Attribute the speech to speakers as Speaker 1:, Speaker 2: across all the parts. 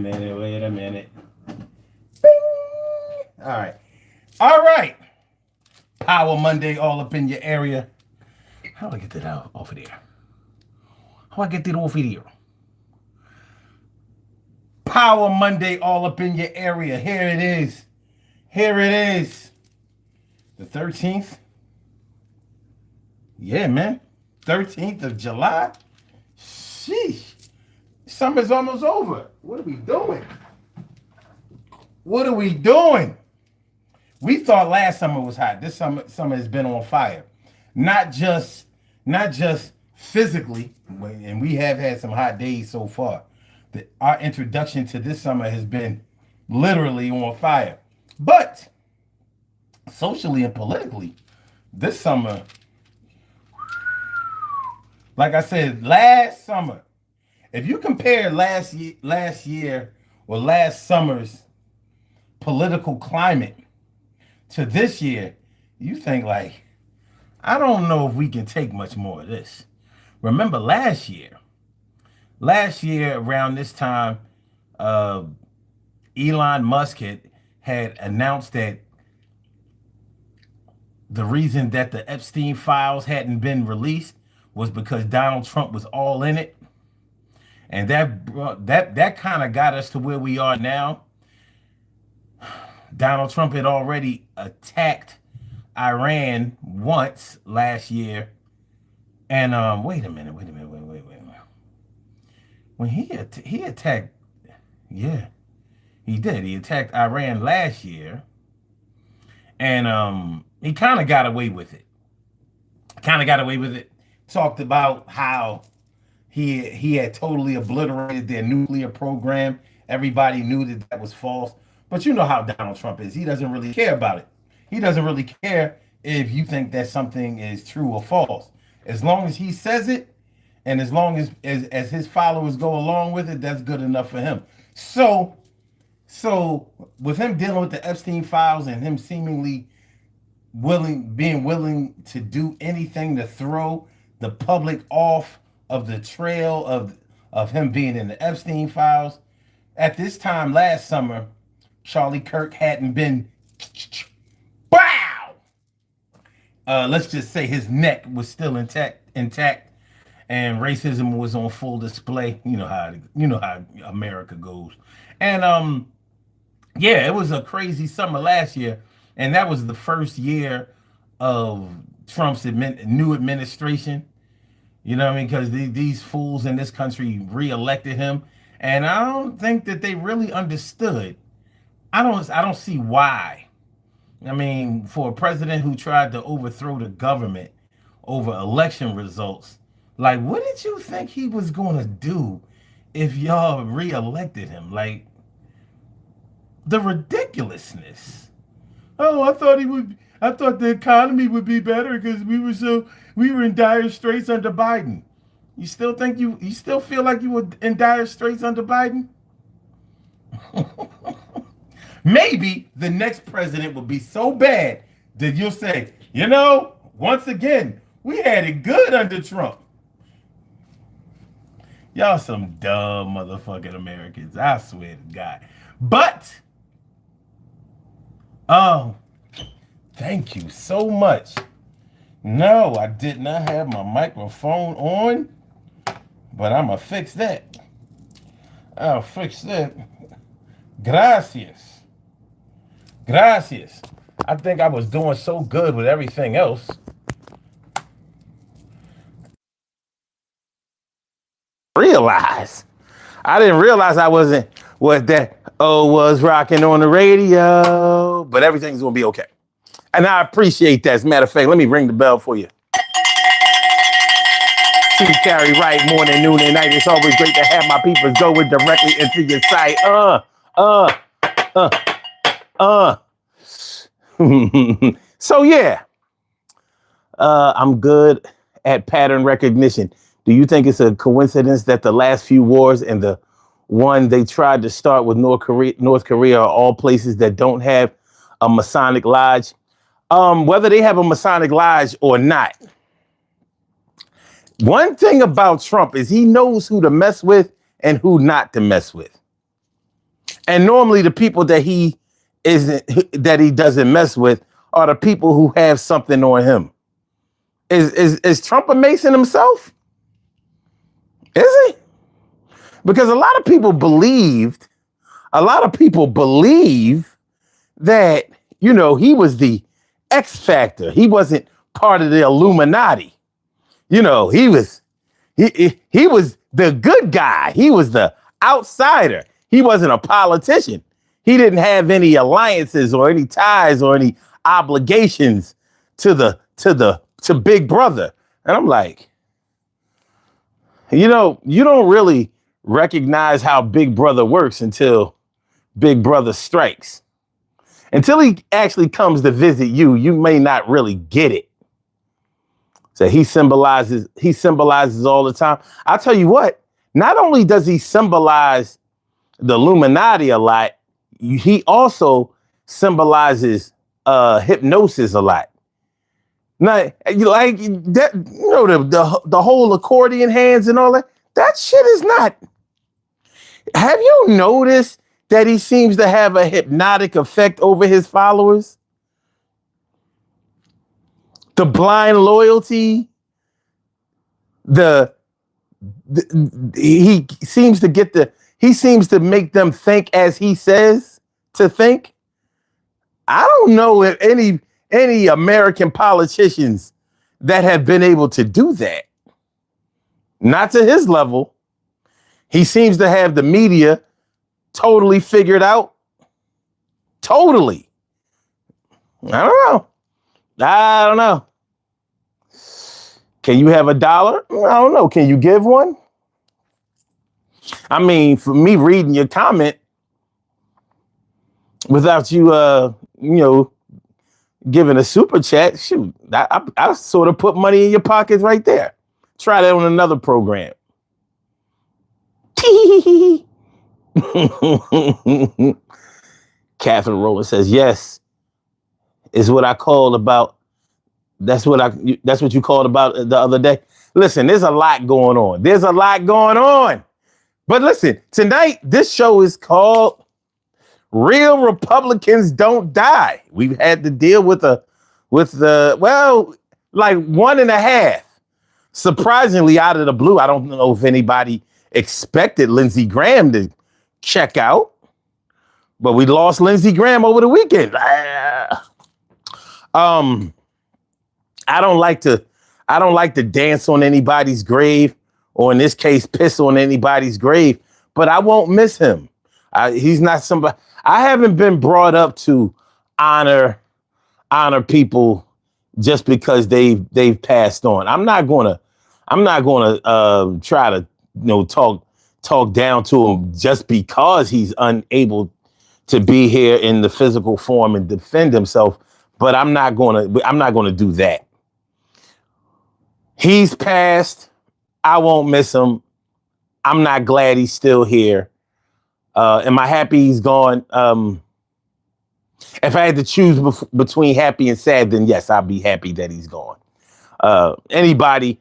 Speaker 1: Wait a minute. Bing. All right. Power Monday all up in your area. How do I get that out off of there? How do I get that off of there? Power Monday all up in your area. Here it is. Here it is. The 13th. Yeah, man. 13th of July. Sheesh. Summer's almost over. What are we doing? What are we doing? We thought last summer was hot. This summer has been on fire. Not just physically, and we have had some hot days so far. Our introduction to this summer has been literally on fire. But socially and politically, this summer, like I said, last summer, if you compare last year or last summer's political climate to this year, you think like, I don't know if we can take much more of this. Remember last year around this time, Elon Musk had announced that the reason that the Epstein files hadn't been released was because Donald Trump was all in it. And that kind of got us to where we are now. Donald Trump had already attacked Iran once last year. And wait a minute. When he attacked, yeah, he did. He attacked Iran last year. And he kind of got away with it. Talked about how he had totally obliterated their nuclear program. Everybody knew that was false. But you know how Donald Trump is. He doesn't really care about it. He doesn't really care if you think that something is true or false. As long as he says it, and as long as his followers go along with it, that's good enough for him. So with him dealing with the Epstein files and him seemingly being willing to do anything to throw the public off of the trail of him being in the Epstein files, at this time last summer, Charlie Kirk hadn't been bow. Let's just say his neck was still intact, and racism was on full display. You know how America goes. And yeah, it was a crazy summer last year, and that was the first year of Trump's new administration. You know what I mean? Because these fools in this country reelected him, and I don't think that they really understood. I don't see why. I mean, for a president who tried to overthrow the government over election results, like, what did you think he was going to do if y'all reelected him? Like, the ridiculousness. Oh, I thought the economy would be better because we were in dire straits under Biden. You still feel like you were in dire straits under Biden? Maybe the next president will be so bad that you'll say, once again, we had it good under Trump. Y'all some dumb motherfucking Americans, I swear to God. But, oh, thank you so much. No, I did not have my microphone on, but I'm going to fix that. I'll fix that. Gracias. I think I was doing so good with everything else. I didn't realize I wasn't was rocking on the radio, but everything's gonna be okay. And I appreciate that. As a matter of fact, let me ring the bell for you. See, carry right morning, noon, and night. It's always great to have my people going directly into your sight. So yeah, I'm good at pattern recognition. Do you think it's a coincidence that the last few wars and the one they tried to start with North Korea are all places that don't have a Masonic lodge? Whether they have a Masonic lodge or not, one thing about Trump is he knows who to mess with and who not to mess with. And normally the people that he doesn't mess with are the people who have something on him. Is Trump a Mason himself? Is he? Because a lot of people believe that, he was the X factor. He wasn't part of the Illuminati. He was the good guy. He was the outsider. He wasn't a politician. He didn't have any alliances or any ties or any obligations to Big Brother. And I'm like, you don't really recognize how Big Brother works until Big Brother strikes. Until he actually comes to visit you, you may not really get it. So he symbolizes all the time. I'll tell you what, not only does he symbolize the Illuminati a lot, he also symbolizes hypnosis a lot. Now, like that, the whole accordion hands and all that. That shit is not. Have you noticed that he seems to have a hypnotic effect over his followers? The blind loyalty, he seems to make them think as he says to think. I don't know if any American politicians that have been able to do that. Not to his level. He seems to have the media totally figured out. Totally. I don't know. Can you have $1? I don't know. Can you give one? I mean, for me reading your comment without you, giving a super chat, shoot, I sort of put money in your pockets right there. Try that on another program. Catherine Rowland says, yes, is what I called about. That's what you called about the other day. Listen, there's a lot going on. But listen, tonight, this show is called Real Republicans Don't Die. We've had to deal with like 1.5. Surprisingly, out of the blue, I don't know if anybody expected Lindsey Graham to check out, but we lost Lindsey Graham over the weekend. I don't like to dance on anybody's grave, or in this case, piss on anybody's grave, but I won't miss him. He's not somebody. I haven't been brought up to honor people just because they've passed on. I'm not gonna try to talk down to him just because he's unable to be here in the physical form and defend himself. But I'm not gonna do that. He's passed. I won't miss him. I'm not glad he's still here. Am I happy he's gone? If I had to choose between happy and sad, then yes, I'd be happy that he's gone. Anybody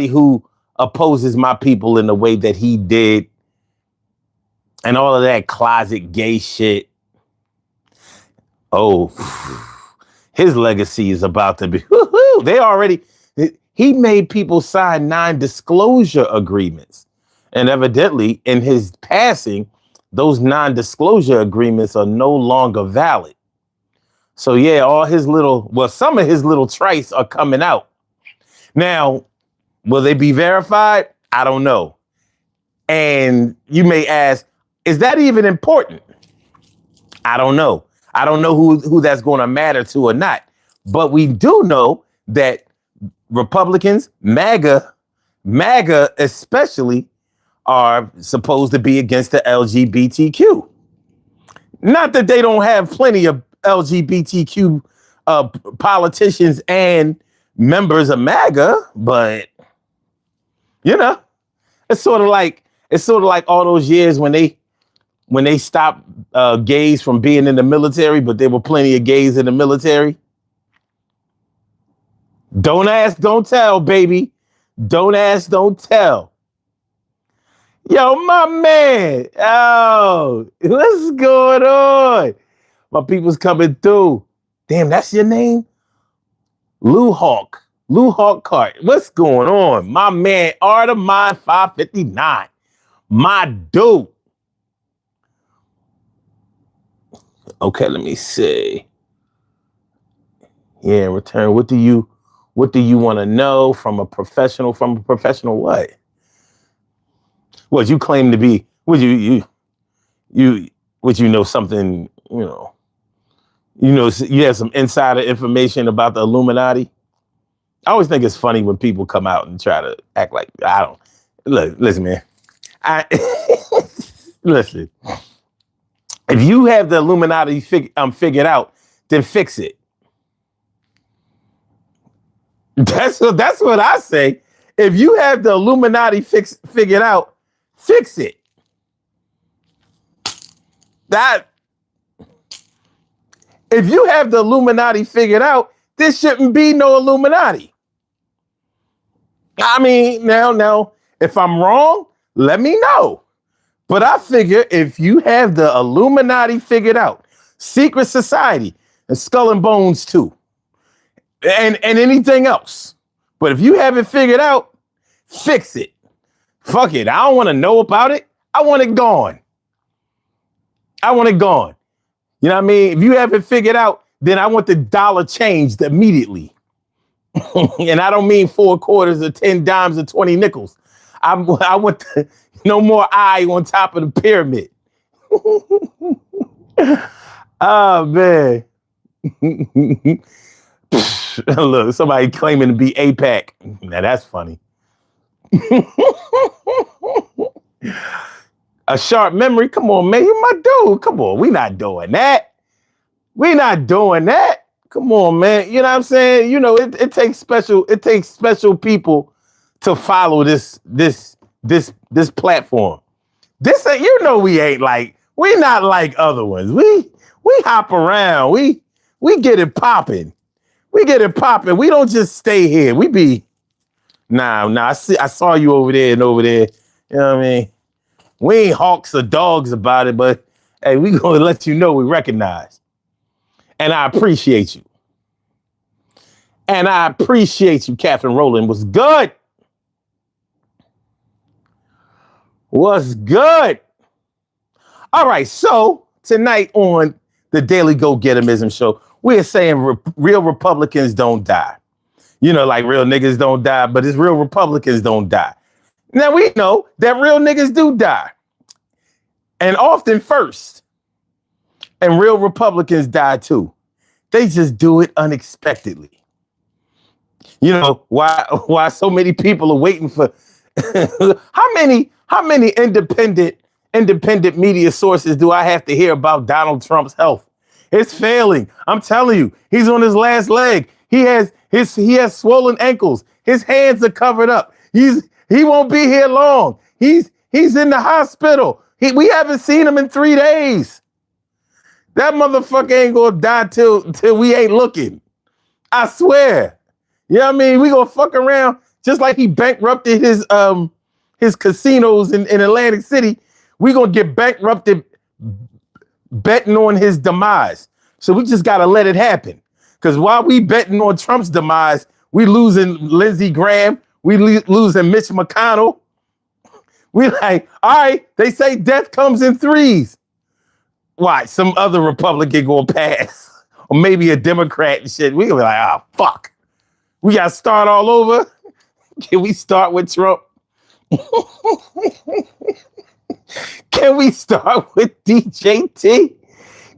Speaker 1: who opposes my people in the way that he did and all of that closet gay shit, his legacy is about to be, he made people sign non-disclosure agreements. And evidently, in his passing, those non-disclosure agreements are no longer valid. So yeah, some of his little trice are coming out. Now, will they be verified? I don't know. And you may ask, is that even important? I don't know. I don't know who that's going to matter to or not. But we do know that Republicans, MAGA especially, are supposed to be against the LGBTQ. Not that they don't have plenty of LGBTQ politicians and members of MAGA, but it's sort of like all those years when they stopped gays from being in the military, but there were plenty of gays in the military. Don't ask, don't tell, baby. Don't ask, don't tell. Yo, my man. Oh, what's going on? My people's coming through. Damn, that's your name? Lou Hawk. Lou Hawk Cart. What's going on? My man, Art of Mine 559. My dude. Okay, let me see. Yeah, return. What do you want to know from a professional? From a professional what? What you claim to be? Would you know something, you have some insider information about the Illuminati? I always think it's funny when people come out and try to act like I don't. Look, listen, man. Listen. If you have the Illuminati figured out, then fix it. That's what I say. If you have the Illuminati figured out, fix it. If you have the Illuminati figured out, there shouldn't be no Illuminati. I mean, now, if I'm wrong, let me know. But I figure if you have the Illuminati figured out, secret society, and skull and bones too, and anything else. But if you have it figured out, fix it. Fuck it. I don't want to know about it. I want it gone. You know what I mean? If you have it figured out, then I want the dollar changed immediately. And I don't mean 4 quarters or 10 dimes or 20 nickels. I want no more eye on top of the pyramid. Oh, man. Look, somebody claiming to be APAC. Now, that's funny. A sharp memory. Come on, man. You're my dude. Come on. We not doing that. Come on, man. You know what I'm saying? It takes special people to follow this platform. We not like other ones. We hop around. We get it popping. We don't just stay here. We be I saw you over there and over there. You know what I mean? We ain't hawks or dogs about it, but hey, we gonna let you know we recognize. And I appreciate you. Catherine Rowland. Was good. What's good? All right, so tonight on the Daily Go-Gettemism show, we're saying real Republicans don't die. Like real niggas don't die, but it's real Republicans don't die. Now we know that real niggas do die. And often first. And real Republicans die too. They just do it unexpectedly. Why so many people are waiting for how many independent media sources do I have to hear about Donald Trump's health? It's failing. I'm telling you, he's on his last leg. He has swollen ankles. His hands are covered up. He won't be here long. He's in the hospital. We haven't seen him in 3 days. That motherfucker ain't gonna die till we ain't looking. I swear. You know what I mean? We gonna fuck around just like he bankrupted his casinos in Atlantic City. We gonna get bankrupted betting on his demise. So we just gotta let it happen. Because while we betting on Trump's demise, we losing Lindsey Graham. We losing Mitch McConnell. We like, all right, they say death comes in threes. Why? Some other Republican gonna pass. Or maybe a Democrat and shit. We gonna be like, oh, fuck. We gotta start all over. Can we start with Trump? Can we start with DJT?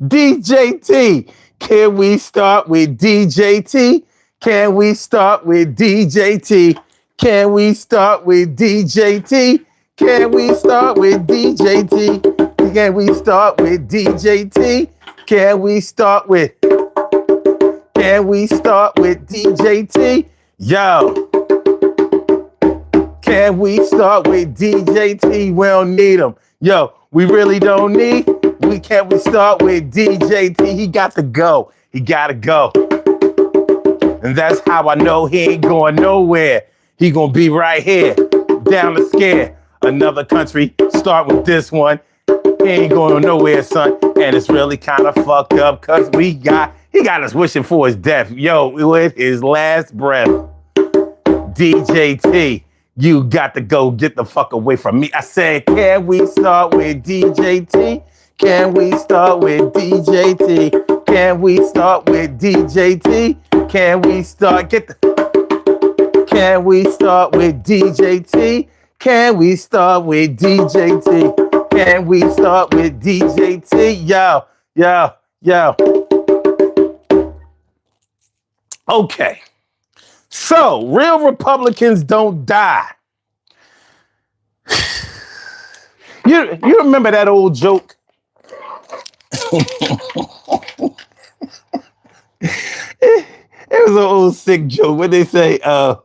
Speaker 1: DJT. Can we start with DJT? Can we start with DJT? Can we start with DJT? Can we start with DJT? Can we start with DJT? Can we start with DJT? Yo. Can we start with DJT? We don't need him. Yo, we really don't need. Can we start with DJT? He got to go. He gotta go. And that's how I know he ain't going nowhere. He gonna be right here, down the scare. another country. Start with this one. He ain't going nowhere, son. And it's really kind of fucked up because he got us wishing for his death. Yo, with his last breath. DJT, you got to go get the fuck away from me. I said, can we start with DJT? Can we start with DJT? Can we start with DJT? Can we start Can we start with DJT? Can we start with DJT? Can we start with DJT? Yo, yo, yo. Okay. So, real Republicans don't die. You remember that old joke? It was an old sick joke. What they say? A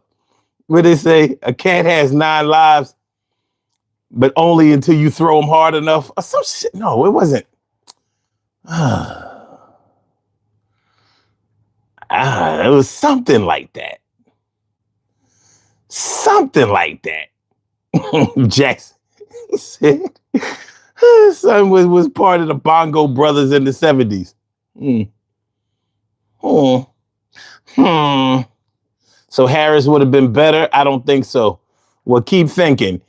Speaker 1: cat has 9 lives, but only until you throw him hard enough. Or some shit. No, it wasn't. It was something like that. Something like that. Jackson said his son was part of the Bongo Brothers in the 70s. So Harris would have been better? I don't think so. Well, keep thinking.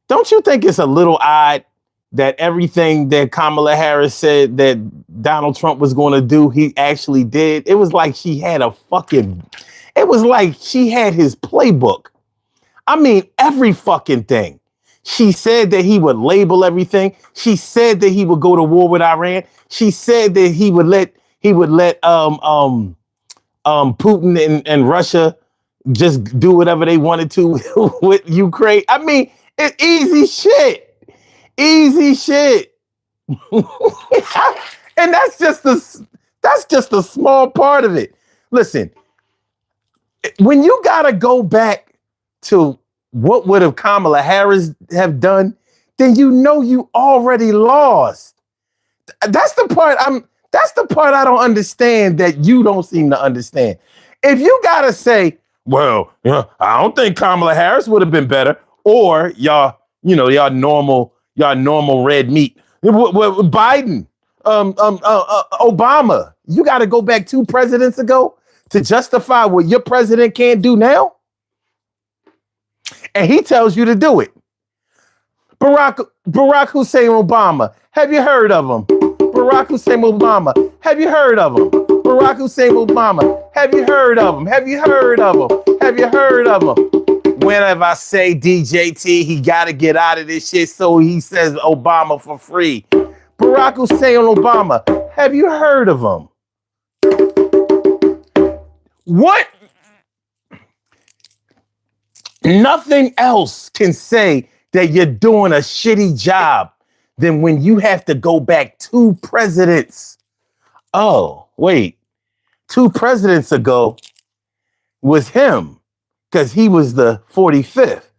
Speaker 1: Don't you think it's a little odd that everything that Kamala Harris said that Donald Trump was going to do, he actually did? It was like she had his playbook. I mean, every fucking thing. She said that he would label everything. She said that he would go to war with Iran. She said that he would let Putin and Russia just do whatever they wanted to with Ukraine. I mean, it's easy shit. Easy shit. And that's just a small part of it. Listen, when you gotta go back to what would have Kamala Harris have done, then you know you already lost. That's the part I don't understand that you don't seem to understand. If you gotta say, well, I don't think Kamala Harris would have been better, or y'all normal red meat. Biden, Obama, you got to go back 2 presidents ago to justify what your president can't do now? And he tells you to do it. Barack Hussein Obama, have you heard of him? Barack Hussein Obama, have you heard of him? Barack Hussein Obama, have you heard of him? Have you heard of him? Have you heard of him? Whenever I say DJT, he got to get out of this shit, so he says Obama for free. Barack Hussein Obama, have you heard of him? What? Nothing else can say that you're doing a shitty job than when you have to go back 2 presidents. Oh, wait. 2 presidents ago was him, because he was the 45th.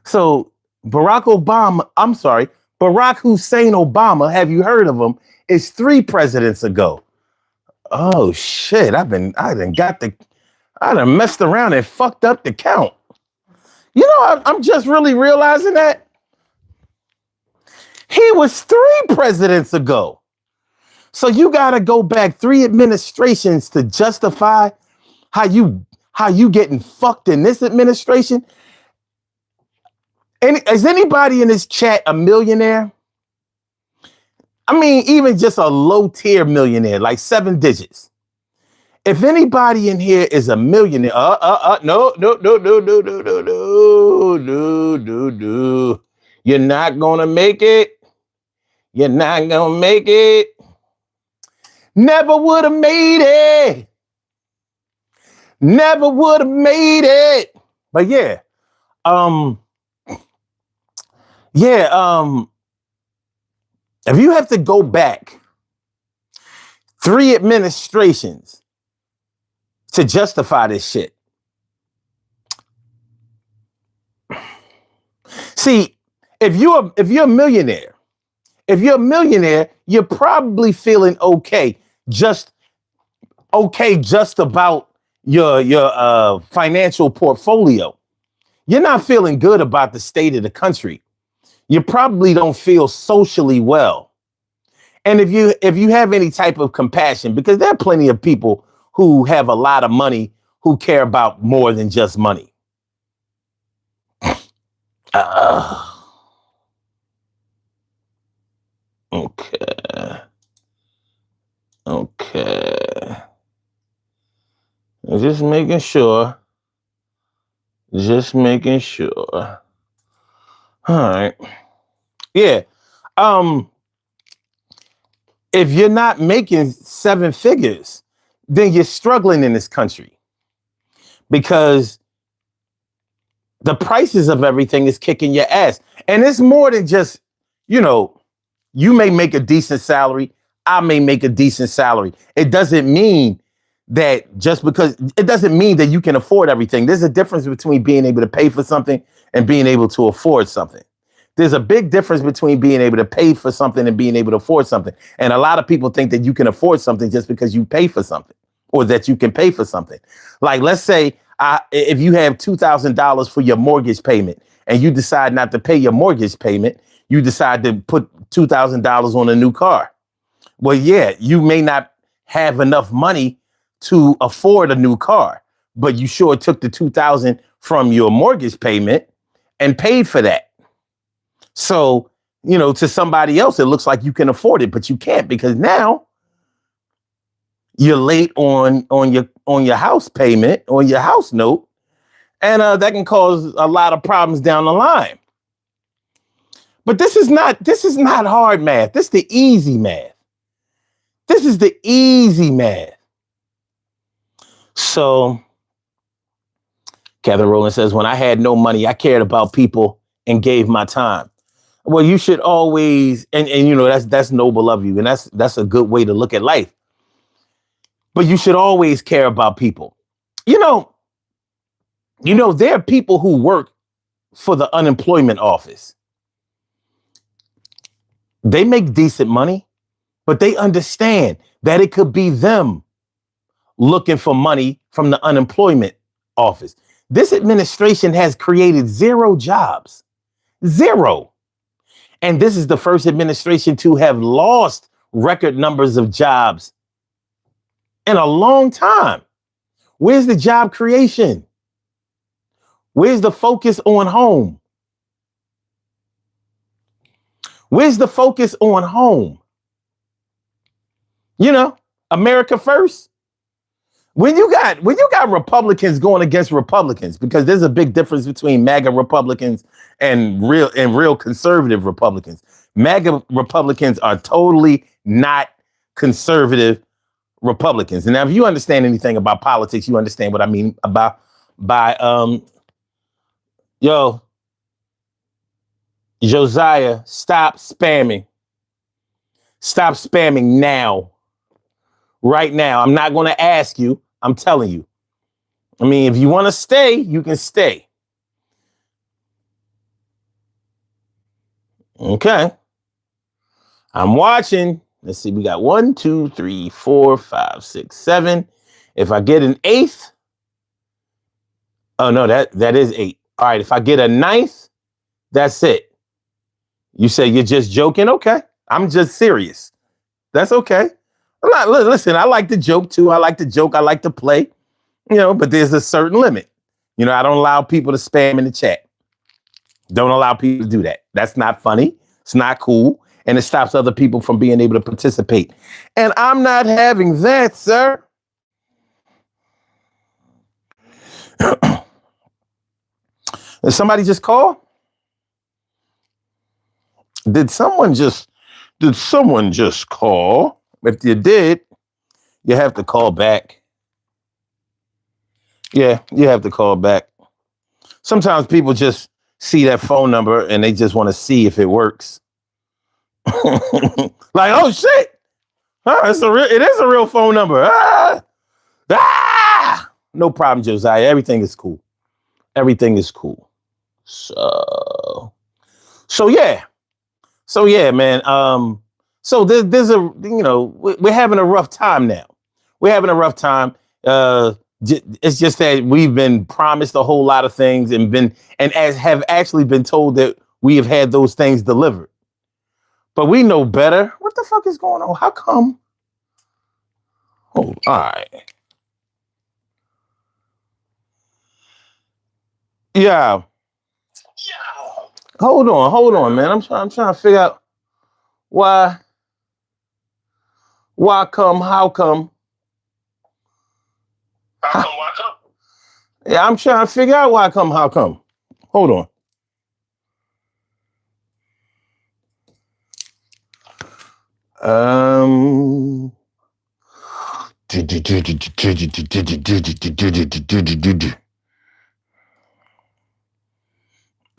Speaker 1: So Barack Hussein Obama, have you heard of him? Is 3 presidents ago. Oh shit, I done messed around and fucked up the count. You know, I'm just really realizing that he was 3 presidents ago. So you got to go back 3 administrations to justify how you getting fucked in this administration. And is anybody in this chat a millionaire? I mean, even just a low tier millionaire, like 7 digits. If anybody in here is a millionaire, no. You're not gonna make it. You're not gonna make it. Never would have made it. Never would have made it. But yeah, if you have to go back 3 administrations to justify this shit. See, if you're a millionaire, you're probably feeling okay just about your financial portfolio. You're not feeling good about the state of the country. you probably don't feel socially well. And if you have any type of compassion, because there are plenty of people who have a lot of money who care about more than just money. Okay. Just making sure. All right. Yeah. If you're not making 7 figures, then you're struggling in this country because the prices of everything is kicking your ass. And it's more than just, you may make a decent salary. I may make a decent salary. It doesn't mean that it doesn't mean that you can afford everything. There's a difference between being able to pay for something and being able to afford something. There's a big difference between being able to pay for something and being able to afford something. And a lot of people think that you can afford something just because you pay for something or that you can pay for something. Like, let's say if you have $2,000 for your mortgage payment and you decide not to pay your mortgage payment, you decide to put $2,000 on a new car. Well, yeah, you may not have enough money to afford a new car, but you sure took the $2,000 from your mortgage payment and paid for that. So, to somebody else, it looks like you can afford it, but you can't because now you're late on your house payment, on your house note, and that can cause a lot of problems down the line. But this is not hard math. This is the easy math. This is the easy math. So, Catherine Rowland says, when I had no money, I cared about people and gave my time. Well, you should always, and that's noble of you, and that's a good way to look at life. But you should always care about people. There are people who work for the unemployment office. They make decent money, but they understand that it could be them looking for money from the unemployment office. This administration has created 0 jobs. 0. And this is the first administration to have lost record numbers of jobs in a long time. Where's the job creation? Where's the focus on home? Where's the focus on home? America first. When you got Republicans going against Republicans, because there's a big difference between MAGA Republicans and real conservative Republicans. MAGA Republicans are totally not conservative Republicans. And now, if you understand anything about politics, you understand what I mean by Josiah, stop spamming. Stop spamming now. Right now. I'm not going to ask you. I'm telling you. I mean, if you want to stay, you can stay. Okay. I'm watching. Let's see. We got 1, 2, 3, 4, 5, 6, 7. If I get an 8th. Oh, no, that is 8. All right. If I get a 9th, that's it. You say you're just joking. Okay. I'm just serious. That's okay. Listen, I like to joke too. I like to joke. I like to play, but there's a certain limit. I don't allow people to spam in the chat. Don't allow people to do that. That's not funny. It's not cool. And it stops other people from being able to participate. And I'm not having that, sir. Did somebody just call? Did someone just call? If you did, you have to call back. Yeah, you have to call back. Sometimes people just see that phone number and they just want to see if it works. Like, oh shit. It is a real phone number. No problem, Josiah. Everything is cool. Everything is cool. So yeah, man. So there's we're having a rough time now. We're having a rough time. It's just that we've been promised a whole lot of things and have actually been told that we have had those things delivered. But we know better. What the fuck is going on? How come? Oh, all right. Yeah. Hold on, man. I'm trying to figure out why come, how come? Why come? Yeah, I'm trying to figure out why come, how come. Hold on.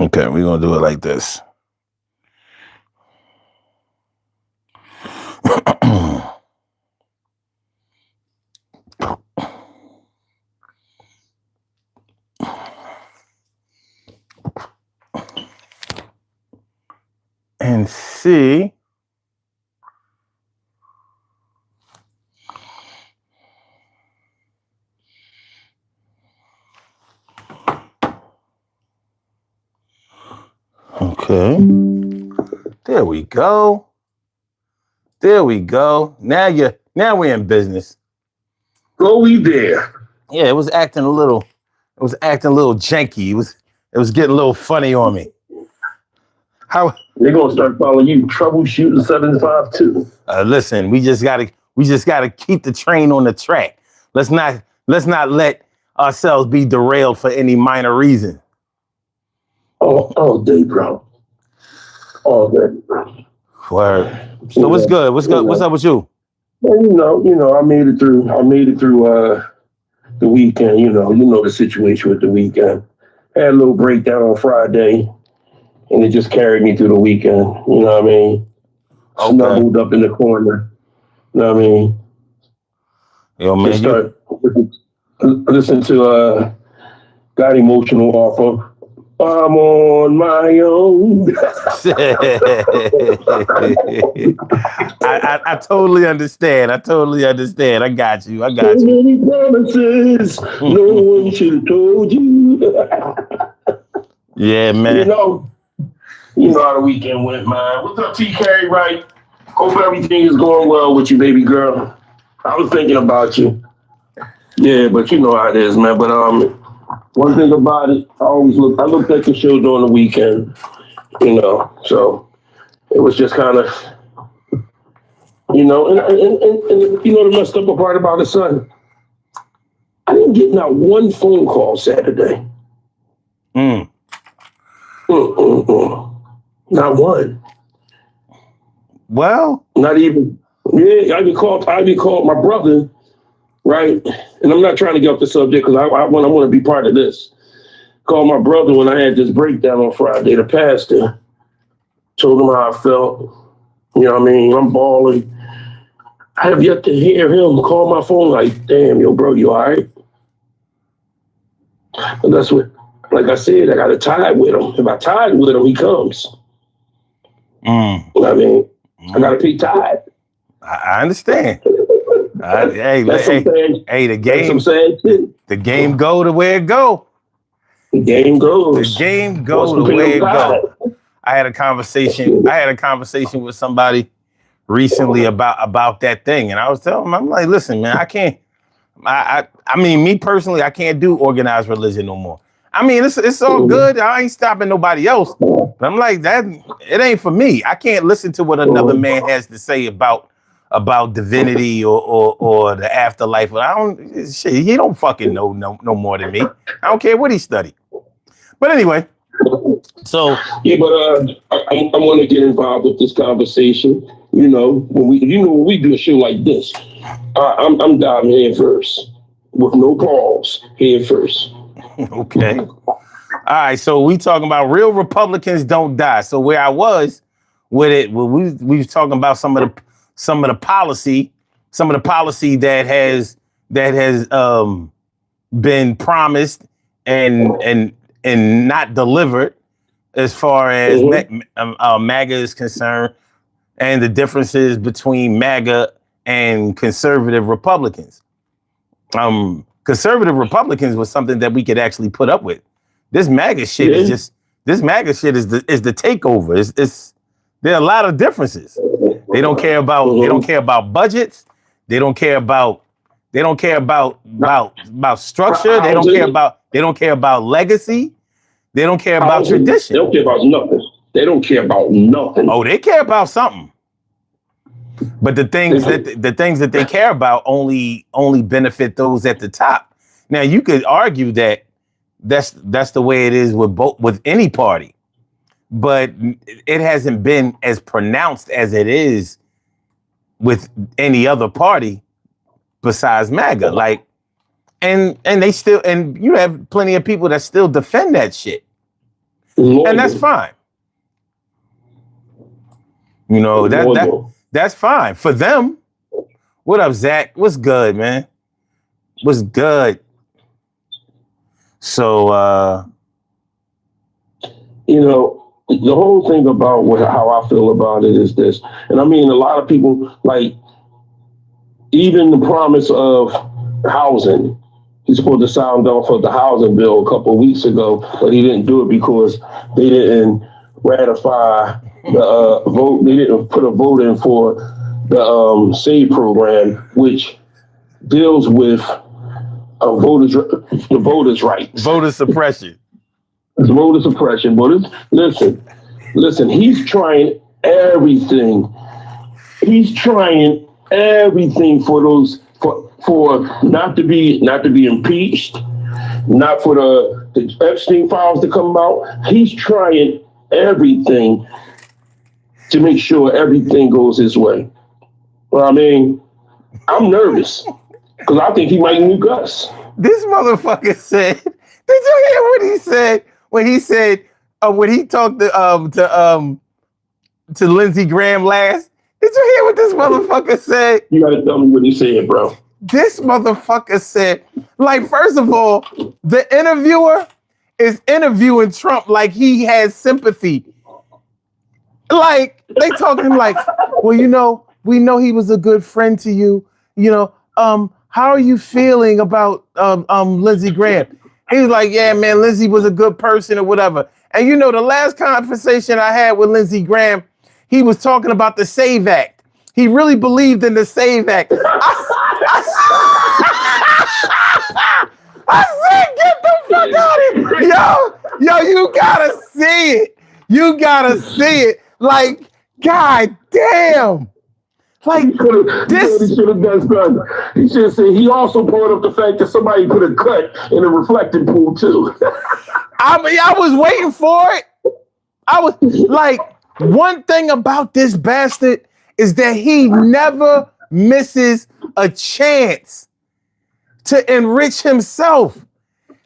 Speaker 1: Okay, we're gonna do it like this. And see. Okay. There we go. There we go. Now we're in business.
Speaker 2: Go we there.
Speaker 1: Yeah, it was acting a little janky. It was getting a little funny on me. How
Speaker 2: they're gonna start calling you troubleshooting 752.
Speaker 1: Listen, we just gotta keep the train on the track. Let's not let ourselves be derailed for any minor reason.
Speaker 2: All day, bro. All day, bro.
Speaker 1: Word. So what's good? What's good? What's up with you?
Speaker 2: Well, you know, I made it through the weekend. You know the situation with the weekend. Had a little breakdown on Friday, and it just carried me through the weekend. You know what I mean? Okay. Snuggled up in the corner. You know what I mean?
Speaker 1: Yo, man,
Speaker 2: just start listen to got emotional off of I'm on my own.
Speaker 1: I totally understand. I got you.
Speaker 2: So many promises, no one should have told you.
Speaker 1: Yeah, man.
Speaker 2: You know how the weekend went, man. What's up, TK? Right? Hope everything is going well with you, baby girl. I was thinking about you. Yeah, but you know how it is, man. But one thing about it, I looked at the show during the weekend, so it was just kind of, and you know the messed up part about it, son, I didn't get not one phone call Saturday. Not one.
Speaker 1: Well,
Speaker 2: not even. Yeah, I even called my brother, right? And I'm not trying to get off the subject because I want to be part of this. Called my brother when I had this breakdown on Friday, the pastor. Told him how I felt. You know what I mean? I'm bawling. I have yet to hear him call my phone like, damn, yo, bro, you all right? And that's what, like I said, I got to tie with him. If I tied with him, he comes. You know what I mean? I got to be tied.
Speaker 1: I understand. Hey, the game go to where it go.
Speaker 2: The game goes.
Speaker 1: The game go to where it go. I had a conversation with somebody recently about that thing, and I was telling them, I'm like, listen, man, I can't. I mean, me personally, I can't do organized religion no more. I mean, it's all good. I ain't stopping nobody else. But I'm like, that it ain't for me. I can't listen to what another man has to say about divinity or the afterlife. He don't fucking know no more than me. I don't care what he studied. But anyway, so
Speaker 2: yeah, but I want to get involved with this conversation. When we do a show like this, I'm diving head first with no pause, head first.
Speaker 1: Okay. All right. So we talking about real Republicans don't die. So where I was with it, we was talking about some of the policy that has been promised and not delivered as far as MAGA is concerned, and the differences between MAGA and conservative Republicans. Conservative Republicans was something that we could actually put up with. This MAGA shit is This MAGA shit is the takeover. It's there are a lot of differences. They don't care about budgets. They don't care about structure. They don't care about legacy. They don't care about tradition.
Speaker 2: They don't care about nothing. They don't care about nothing.
Speaker 1: Oh, they care about something. But the things that they care about only benefit those at the top. Now you could argue that that's the way it is with any party, but it hasn't been as pronounced as it is with any other party besides MAGA. Like, and they still, and you have plenty of people that still defend that shit, and that's fine. You know, that's fine for them. What up, Zach? What's good, man? What's good? So,
Speaker 2: you know, the whole thing about how I feel about it is this, and I mean, a lot of people, like, even the promise of housing, he's supposed to sound off of the housing bill a couple of weeks ago, but he didn't do it because they didn't ratify the vote. They didn't put a vote in for the SAVE program, which deals with voters' rights.
Speaker 1: Voter suppression.
Speaker 2: It's voter suppression. But listen, he's trying everything. He's trying everything for those for not to be impeached, not for the Epstein files to come out. He's trying everything to make sure everything goes his way. Well, I mean, I'm nervous because I think he might nuke us.
Speaker 1: This motherfucker said, did you hear what he said when he talked to Lindsey Graham last? Did you hear what this motherfucker said?
Speaker 2: You gotta tell me what he said, bro.
Speaker 1: This motherfucker said, like, first of all, the interviewer is interviewing Trump like he has sympathy. Like, they talking like, well, you know, we know he was a good friend to you. You know, how are you feeling about Lindsey Graham? He was like, yeah, man, Lindsey was a good person or whatever. And you know, the last conversation I had with Lindsey Graham, he was talking about the SAVE Act. He really believed in the SAVE Act. I said, get the fuck out of here. Yo, you gotta see it. You gotta see it. Like, god damn. Like, this.
Speaker 2: He should have done something. He should have said, he also brought up the fact that somebody put a cut in a reflecting pool, too.
Speaker 1: I mean, I was waiting for it. I was like, one thing about this bastard is that he never misses a chance to enrich himself.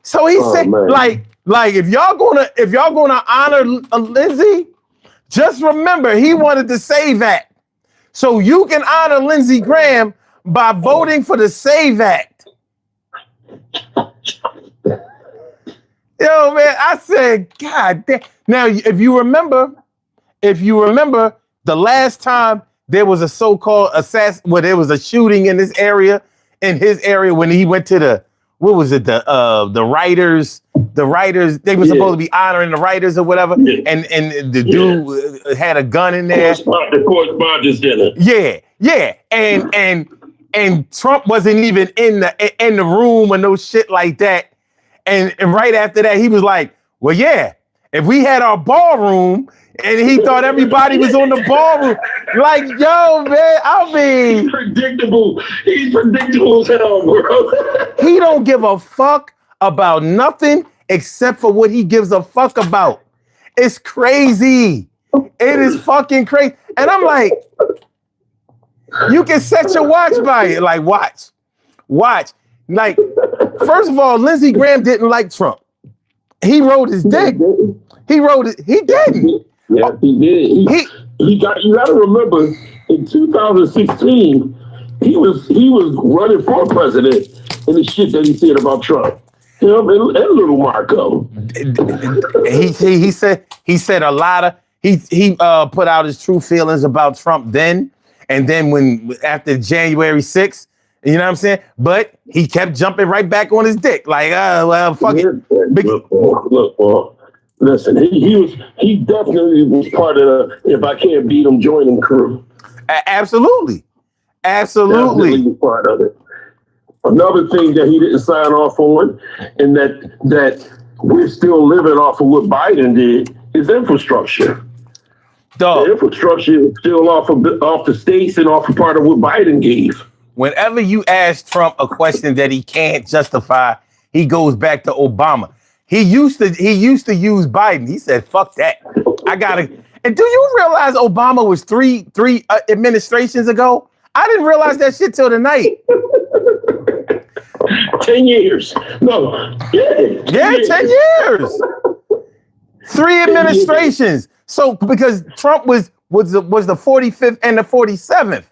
Speaker 1: So he said, man. like if y'all gonna honor Lindsey, just remember he wanted the SAVE Act. So you can honor Lindsey Graham by voting for the SAVE Act. Yo, man, I said, God damn. Now, if you remember, the last time there was a so-called there was a shooting in his area, when he went to the writers, they were supposed to be honoring the writers or whatever, and the dude had a gun in there.
Speaker 2: The correspondence dinner.
Speaker 1: Yeah, and Trump wasn't even in the room or no shit like that. And right after that, he was like, well, yeah, if we had our ballroom, and he thought everybody was on the ballroom. Like, yo, man, I mean.
Speaker 2: He's predictable. He's predictable as hell, bro.
Speaker 1: He don't give a fuck about nothing except for what he gives a fuck about. It's crazy. It is fucking crazy. And I'm like, you can set your watch by it. Like, watch. Like, first of all, Lindsey Graham didn't like Trump. He rode his dick. He didn't.
Speaker 2: Yeah, he did. You got to remember, in 2016, he was running for president, and the shit that he said about Trump. You know, and little Marco. He said a lot of he put out his true feelings about Trump then, and then after January 6th, you know what I'm saying? But he kept jumping right back on his dick, like, well, fuck it. Look, Listen, he definitely was part of the if I can't beat him, join him crew.
Speaker 1: Absolutely.
Speaker 2: Definitely was part of it. Another thing that he didn't sign off on, and that we're still living off of what Biden did, is infrastructure.
Speaker 1: Dog.
Speaker 2: The infrastructure is still off the states and off of part of what Biden gave.
Speaker 1: Whenever you ask Trump a question that he can't justify, he goes back to Obama. He used to use Biden. He said, "Fuck that. I gotta." And do you realize Obama was three administrations ago? I didn't realize that shit till tonight.
Speaker 2: 10 years. No.
Speaker 1: Yeah, 10 years. 3 administrations. So because Trump was the 45th and the 47th.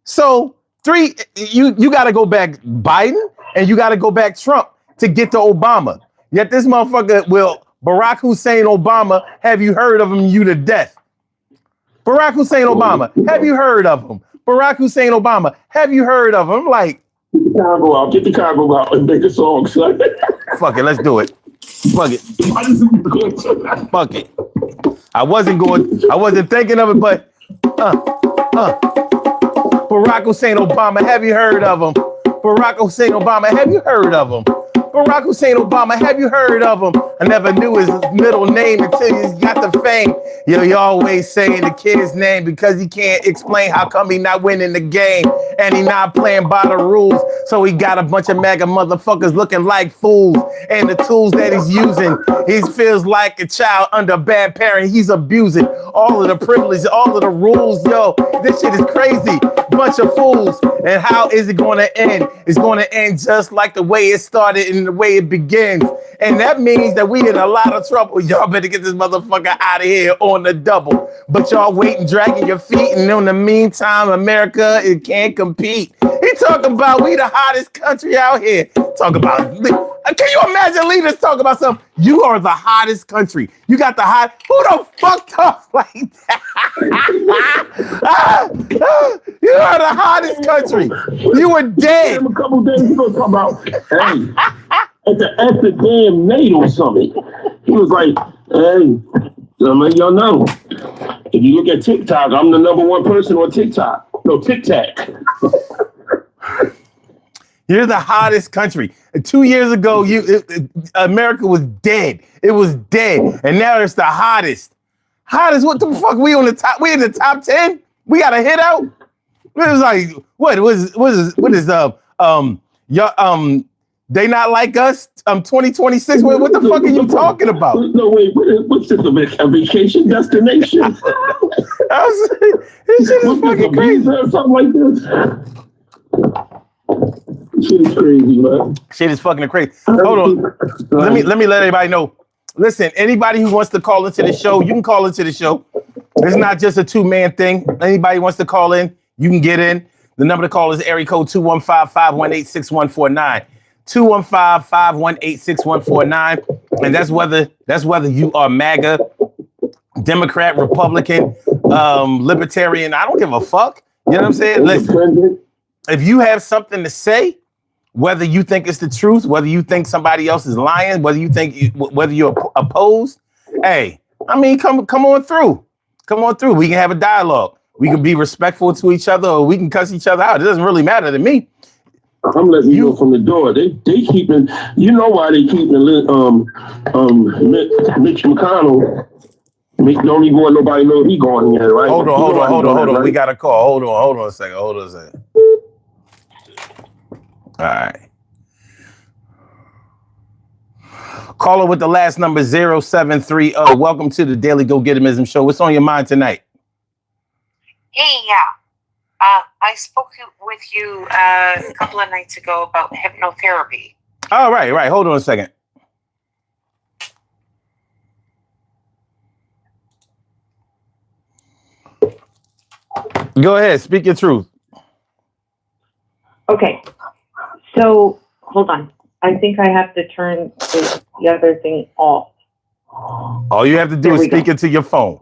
Speaker 1: So three, you got to go back Biden and you got to go back Trump to get to Obama. Yet this motherfucker Barack Hussein Obama, have you heard of him? You to death. Barack Hussein Obama, have you heard of him? Barack Hussein Obama, have you heard of him? I'm like,
Speaker 2: get the cargo out and make a song, son.
Speaker 1: Fuck it, let's do it. Fuck it. Fuck it. I wasn't thinking of it, but Barack Hussein Obama, have you heard of him? Barack Hussein Obama, have you heard of him? Barack Hussein Obama, have you heard of him? I never knew his middle name until he got the fame. You always saying the kid's name because he can't explain how come he not winning the game and he not playing by the rules. So he got a bunch of MAGA motherfuckers looking like fools. And the tools that he's using, he feels like a child under a bad parent. He's abusing all of the privilege, all of the rules. Yo, this shit is crazy. Bunch of fools. And how is it going to end? It's going to end just like the way it started and the way it begins. And that means that we in a lot of trouble. Y'all better get this motherfucker out of here on the double. But y'all waiting, dragging your feet. And in the meantime, America, it can't compete. He talking about we the hottest country out here. Talk about, can you imagine leaders talking about something? You are the hottest country. You got the hot, who the fuck talks like that? You are the hottest country. You were dead.
Speaker 2: A couple days ago talking about, hey, at the damn NATO summit, he was like, hey, I'll let y'all know. If you look at TikTok, I'm the #1 person on TikTok. No, TikTok.
Speaker 1: You're the hottest country. 2 years ago, America was dead. It was dead, and now it's the hottest. Hottest? What the fuck? We on the top? We in the top 10? We got a hit out? It was like what is they not like us? 2026. What the fuck are you talking about?
Speaker 2: No, wait. What's this? A vacation destination?
Speaker 1: This shit is fucking crazy.
Speaker 2: Something like this. Shit is crazy, man.
Speaker 1: Shit is fucking crazy. Hold on. Let me let everybody know. Listen, anybody who wants to call into the show, you can call into the show. It's not just a 2-man thing. Anybody wants to call in, you can get in. The number to call is area code 215-518-6149. 215-518-6149. And that's whether you are MAGA, Democrat, Republican, Libertarian. I don't give a fuck. You know what I'm saying? Listen, if you have something to say, whether you think it's the truth, whether you think somebody else is lying, whether you're opposed, hey, I mean, come on through. Come on through. We can have a dialogue. We can be respectful to each other, or we can cuss each other out. It doesn't really matter to me.
Speaker 2: I'm letting you know from the door. They keeping. You know why they keeping Mitch McConnell. Don't even want nobody to know he going in, right?
Speaker 1: Hold on. Right? We got a call. Hold on a second. All right. Caller with the last number 0730. Welcome to the Daily Go Getimism Show. What's on your mind tonight?
Speaker 3: Hey, yeah. I spoke with you a couple of nights ago about hypnotherapy.
Speaker 1: Oh, right. Hold on a second. Go ahead. Speak your truth.
Speaker 4: Okay. So, hold on. I think I have to turn the other thing off.
Speaker 1: All you have to do is speak into your phone.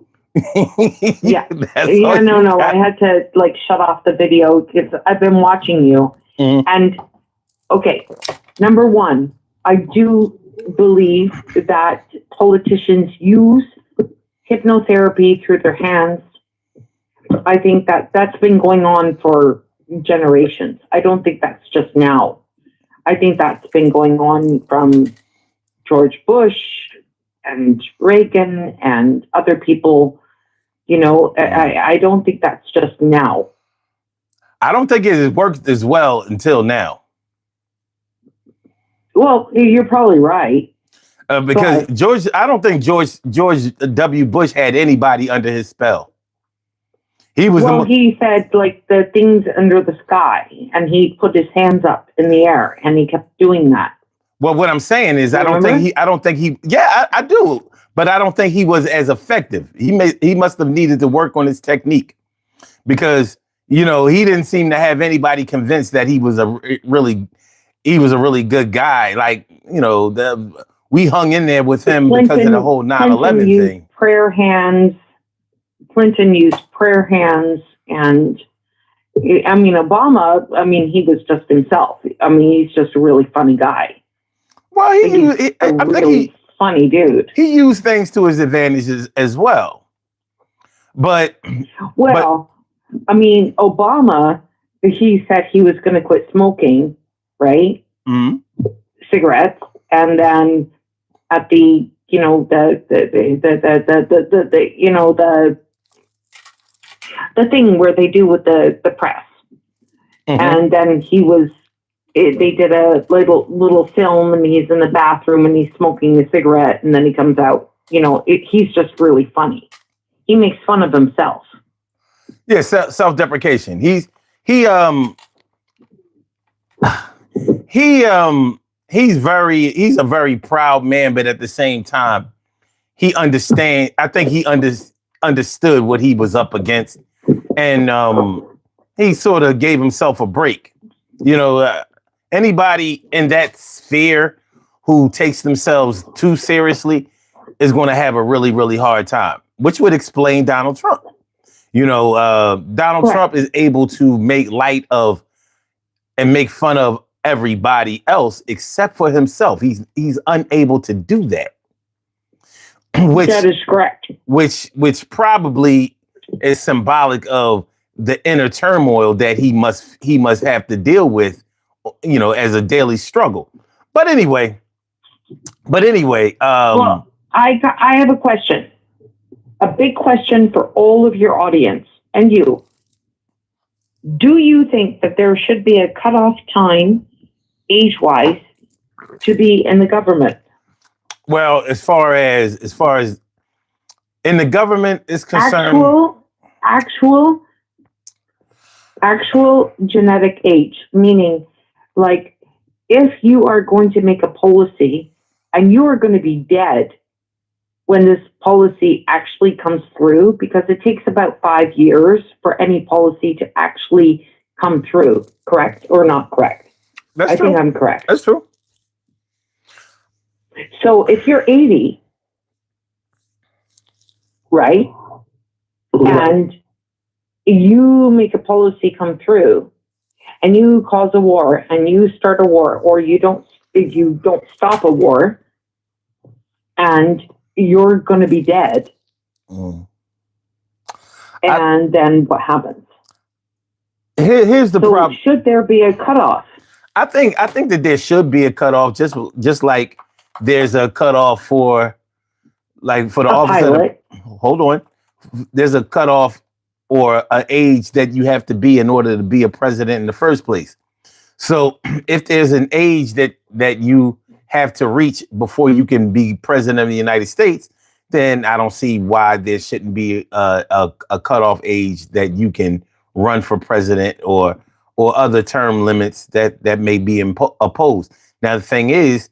Speaker 4: Yeah. No. I had to shut off the video because I've been watching you. Mm-hmm. And okay, number one, I do believe that politicians use hypnotherapy through their hands. I think that that's been going on for generations. I don't think that's just now. I think that's been going on from George Bush and Reagan and other people. You know, I don't think that's just now.
Speaker 1: I don't think it has worked as well until now.
Speaker 4: Well, you're probably right.
Speaker 1: Because I don't think George W. Bush had anybody under his spell. He was.
Speaker 4: Well, he said like the things under the sky, and he put his hands up in the air, and he kept doing that.
Speaker 1: Well, what I'm saying is, I don't think he. Yeah, I do, but I don't think he was as effective. He must have needed to work on his technique, because he didn't seem to have anybody convinced that he was a really good guy. Like we hung in there with him because of the whole 9/11 thing.
Speaker 4: Prayer hands. Clinton used prayer hands, and I mean Obama. I mean he was just himself. I mean he's just a really funny guy.
Speaker 1: Well, I think he's
Speaker 4: funny dude.
Speaker 1: He used things to his advantages as well. I
Speaker 4: mean Obama. He said he was going to quit smoking, right?
Speaker 1: Mm-hmm.
Speaker 4: Cigarettes, and then at the the thing where they do with the press. Mm-hmm. And then they did a little film, and he's in the bathroom and he's smoking a cigarette, and then he comes out, he's just really funny. He makes fun of himself.
Speaker 1: Yeah. Self-deprecation. He's a very proud man, but at the same time, I think he understood what he was up against, and he sort of gave himself a break. Anybody in that sphere who takes themselves too seriously is going to have a really, really hard time, which would explain Donald Trump. Donald Trump is able to make light of and make fun of everybody else except for himself. He's unable to do that.
Speaker 4: That is correct.
Speaker 1: Which probably is symbolic of the inner turmoil that he must have to deal with, as a daily struggle. But anyway.
Speaker 4: Well, I have a question, a big question for all of your audience and you. Do you think that there should be a cutoff time, age-wise, to be in the government?
Speaker 1: Well, as far as in the government is concerned, actual genetic age, meaning like if you are going to make a policy and you are going to be dead when this policy actually comes through, because it takes about 5 years for any policy to actually come through, correct or not correct? That's true.
Speaker 4: I think I'm correct.
Speaker 1: That's true.
Speaker 4: So if you're 80, right, and you make a policy come through, and you cause a war, and you start a war, or you don't stop a war, and you're going to be dead, and then what happens?
Speaker 1: Here's the problem.
Speaker 4: Should there be a cutoff?
Speaker 1: I think that there should be a cutoff, just like there's a cutoff for the officer. Hold on. There's a cutoff or an age that you have to be in order to be a president in the first place. So if there's an age that you have to reach before you can be president of the United States, then I don't see why there shouldn't be a cutoff age that you can run for president or other term limits that may be opposed. Now, the thing is,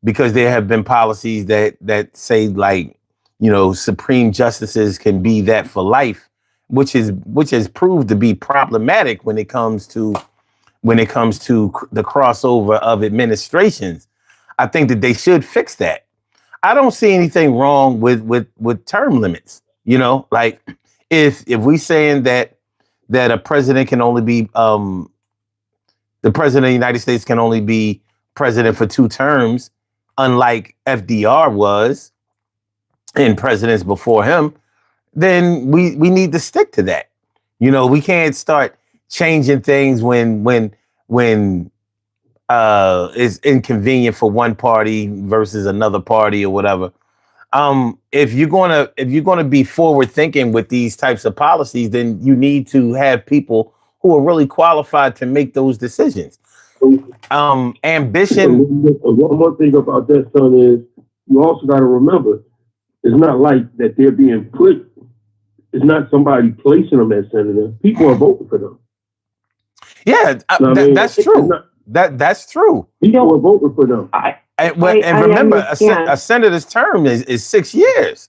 Speaker 1: because there have been policies that say Supreme justices can be that for life, which has proved to be problematic when it comes to the crossover of administrations. I think that they should fix that. I don't see anything wrong with term limits. If we saying that a president can only be the president of the United States can only be president for 2 terms, unlike FDR was and presidents before him, then we need to stick to that. We can't start changing things when it's inconvenient for one party versus another party or whatever. If you're gonna be forward thinking with these types of policies, then you need to have people who are really qualified to make those decisions. Ambition.
Speaker 2: One more thing about that, son, is you also got to remember, it's not like that they're being put. It's not somebody placing them as senator. People are voting for them.
Speaker 1: Yeah, that's true. That's true.
Speaker 2: People are voting for them.
Speaker 1: And remember, a senator's term is 6 years.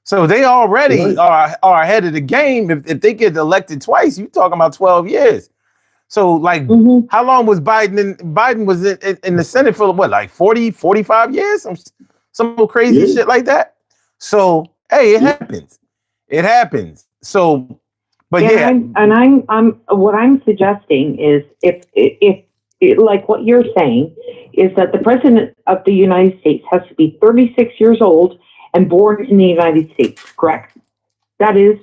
Speaker 1: So they already are ahead of the game. If they get elected twice, you're talking about 12 years. So, like, how long was Biden? Biden was in the Senate for what, like 40, 45 years? Some crazy shit like that. So, hey, it happens. It happens. So, but
Speaker 4: I'm what I'm suggesting is if like what you're saying is that the president of the United States has to be 36 years old and born in the United States, correct? That is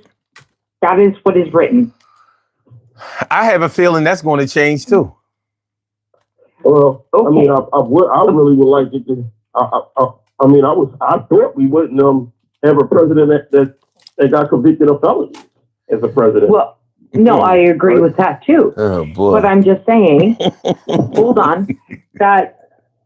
Speaker 4: what is written.
Speaker 1: I have a feeling that's going to change too.
Speaker 2: Well, okay. I mean, I really would like it to. I thought we wouldn't have a president that got convicted of felonies as a president.
Speaker 4: Well, no, I agree with that too.
Speaker 1: Oh boy!
Speaker 4: But I'm just saying, hold on, that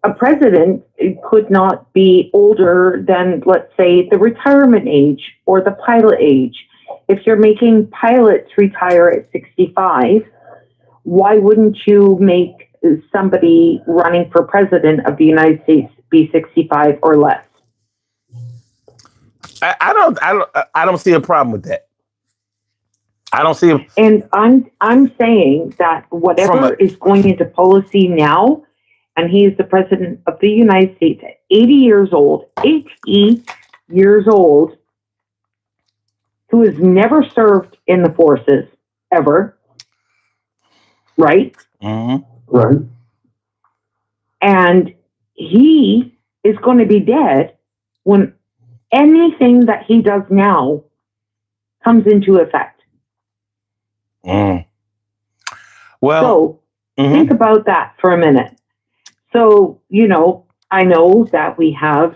Speaker 4: a president could not be older than, let's say, the retirement age or the pilot age. If you're making pilots retire at 65, why wouldn't you make somebody running for president of the United States be 65 or less?
Speaker 1: I don't see a problem with that. I don't see.
Speaker 4: And I'm saying that whatever is going into policy now, and he is the president of the United States at 80 years old, who has never served in the forces ever, right?
Speaker 1: Mm-hmm.
Speaker 2: Right.
Speaker 4: And he is going to be dead when anything that he does now comes into effect.
Speaker 1: Mm. Well,
Speaker 4: so think about that for a minute. So, I know that we have,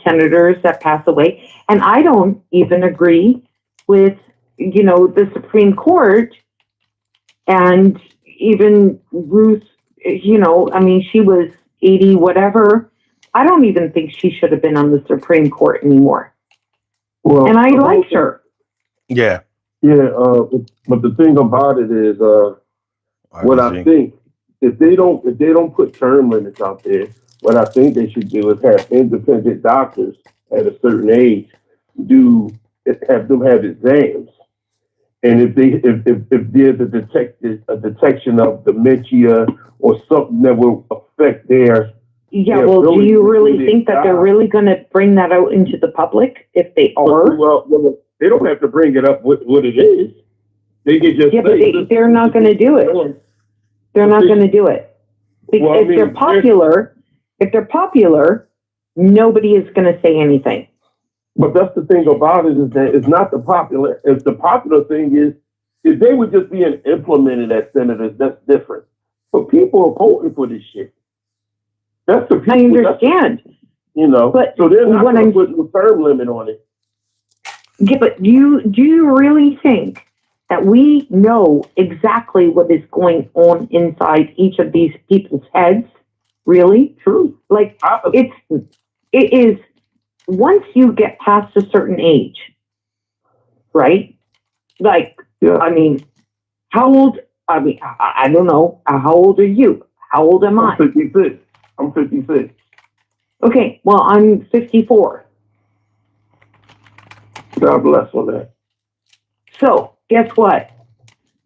Speaker 4: senators that pass away, and I don't even agree with, the Supreme Court and even Ruth, she was 80, whatever. I don't even think she should have been on the Supreme Court anymore. Well, and I liked her.
Speaker 1: Yeah.
Speaker 2: Yeah. But the thing about it is, what I think, if they don't put term limits out there, what I think they should do is have independent doctors at a certain age have them have exams. And if there's a detection of dementia or something that will affect their
Speaker 4: do you really think that they're really going to bring that out into the public if they are?
Speaker 2: Well, they don't have to bring it up what it is. They can just
Speaker 4: but they're not going to do it. They're not going to do it. Because if they're popular, nobody is going to say anything.
Speaker 2: But that's the thing about it, is that it's not the popular. If the popular thing is, if they were just being implemented as senators, that's different. But people are voting for this shit. That's the people.
Speaker 4: I understand.
Speaker 2: But so they're not going to put a term limit on it.
Speaker 4: Yeah, but do you really think that we know exactly what is going on inside each of these people's heads? Really?
Speaker 2: True.
Speaker 4: Like, it is, once you get past a certain age, right? Like,
Speaker 2: yeah.
Speaker 4: How old, I don't know. How old are you? How old am I?
Speaker 2: I'm 56.
Speaker 4: Okay, well, I'm 54.
Speaker 2: God bless on that.
Speaker 4: So, guess what?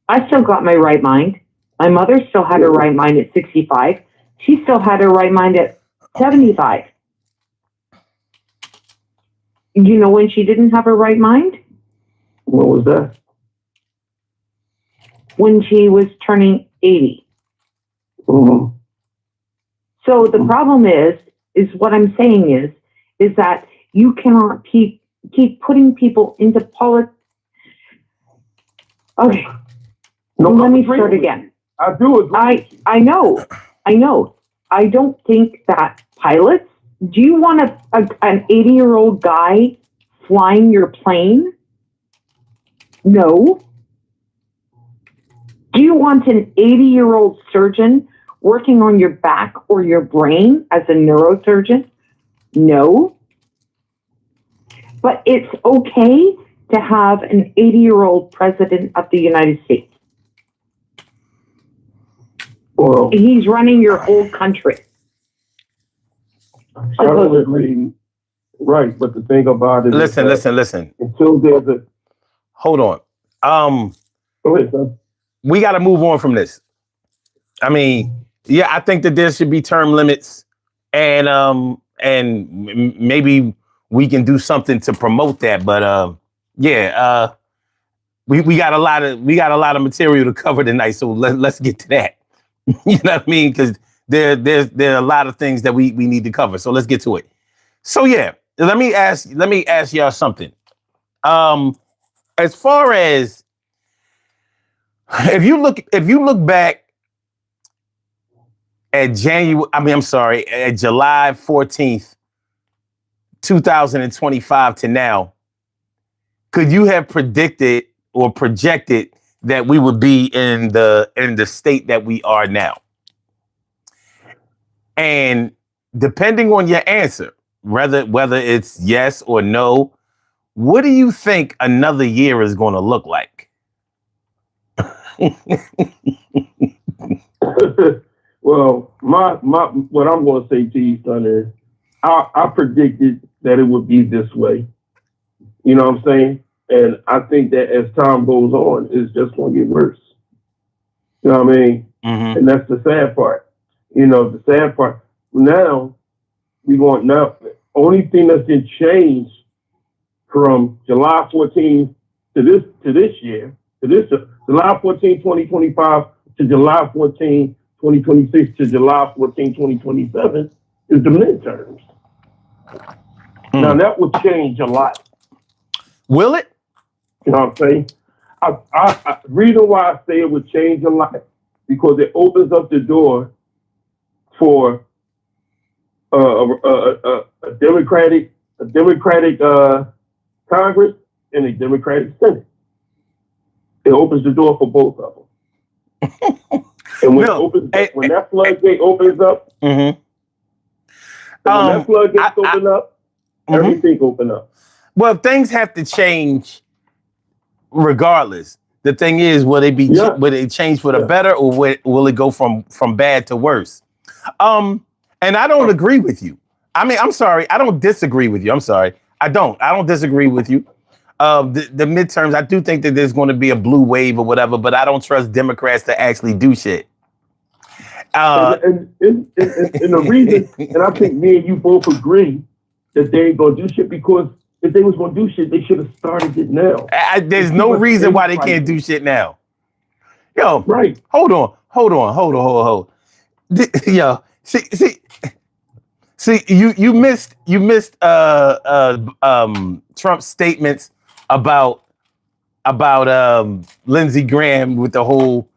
Speaker 4: I still got my right mind. My mother still had her right mind at 65. She still had her right mind at 75. You know when she didn't have her right mind?
Speaker 2: What was that?
Speaker 4: When she was turning 80.
Speaker 2: Mm-hmm.
Speaker 4: So the problem is is what I'm saying is that you cannot keep putting people into politics. Okay,
Speaker 2: No,
Speaker 4: let me
Speaker 2: agree
Speaker 4: start
Speaker 2: with
Speaker 4: again.
Speaker 2: you. I do agree.
Speaker 4: I know. I don't think that pilots. Do you want an 80-year-old guy flying your plane? No. Do you want an 80-year-old surgeon working on your back or your brain as a neurosurgeon? No. But it's okay to have an 80-year-old president of the United States.
Speaker 2: Well,
Speaker 4: He's running your whole country.
Speaker 2: I don't agree. Right, but the thing about it
Speaker 1: Listen.
Speaker 2: until there's a...
Speaker 1: Hold on.
Speaker 2: Go ahead, son.
Speaker 1: We got to move on from this. I mean, yeah, I think that there should be term limits, and maybe we can do something to promote that. But we got a lot of material to cover tonight, so let's get to that. You know what I mean? Because there are a lot of things that we need to cover. So let's get to it. So yeah, let me ask y'all something. As far as if you look back at July 14th, 2025 to now, could you have predicted or projected that we would be in the state that we are now? And depending on your answer, whether it's yes or no, what do you think another year is going to look like?
Speaker 2: Well, my what I'm going to say to you, son, is I predicted that it would be this way. You know what I'm saying? And I think that as time goes on, it's just going to get worse. You know what I mean?
Speaker 1: Mm-hmm.
Speaker 2: And that's the sad part. You know, the sad part. Now, only thing that's been changed from July 14th to this year, July 14, 2025 to July 14, 2026 to July 14, 2027 is the midterms. Now, that will change a lot.
Speaker 1: Will it?
Speaker 2: You know what I'm saying? I reason why I say it would change a lot, because it opens up the door for a Democratic Congress and a Democratic Senate. It opens the door for both of them. And when that floodgate opens up,
Speaker 1: mm-hmm.
Speaker 2: when that floodgate opens up, everything opens up.
Speaker 1: Well, things have to change regardless. The thing is, will it change for the better, or will it go from bad to worse? And I don't agree with you. I mean, I'm sorry. I don't disagree with you. I'm sorry. I don't disagree with you. The midterms, I do think that there's going to be a blue wave or whatever, but I don't trust Democrats to actually do shit.
Speaker 2: And the reason, and I think me and you both agree that they ain't going to do shit, because if they was going to do shit, they should have started it now.
Speaker 1: There's no reason why they can't do shit now. Yo,
Speaker 2: right.
Speaker 1: Hold on. Yo, see, you missed Trump's statements about Lindsey Graham with the whole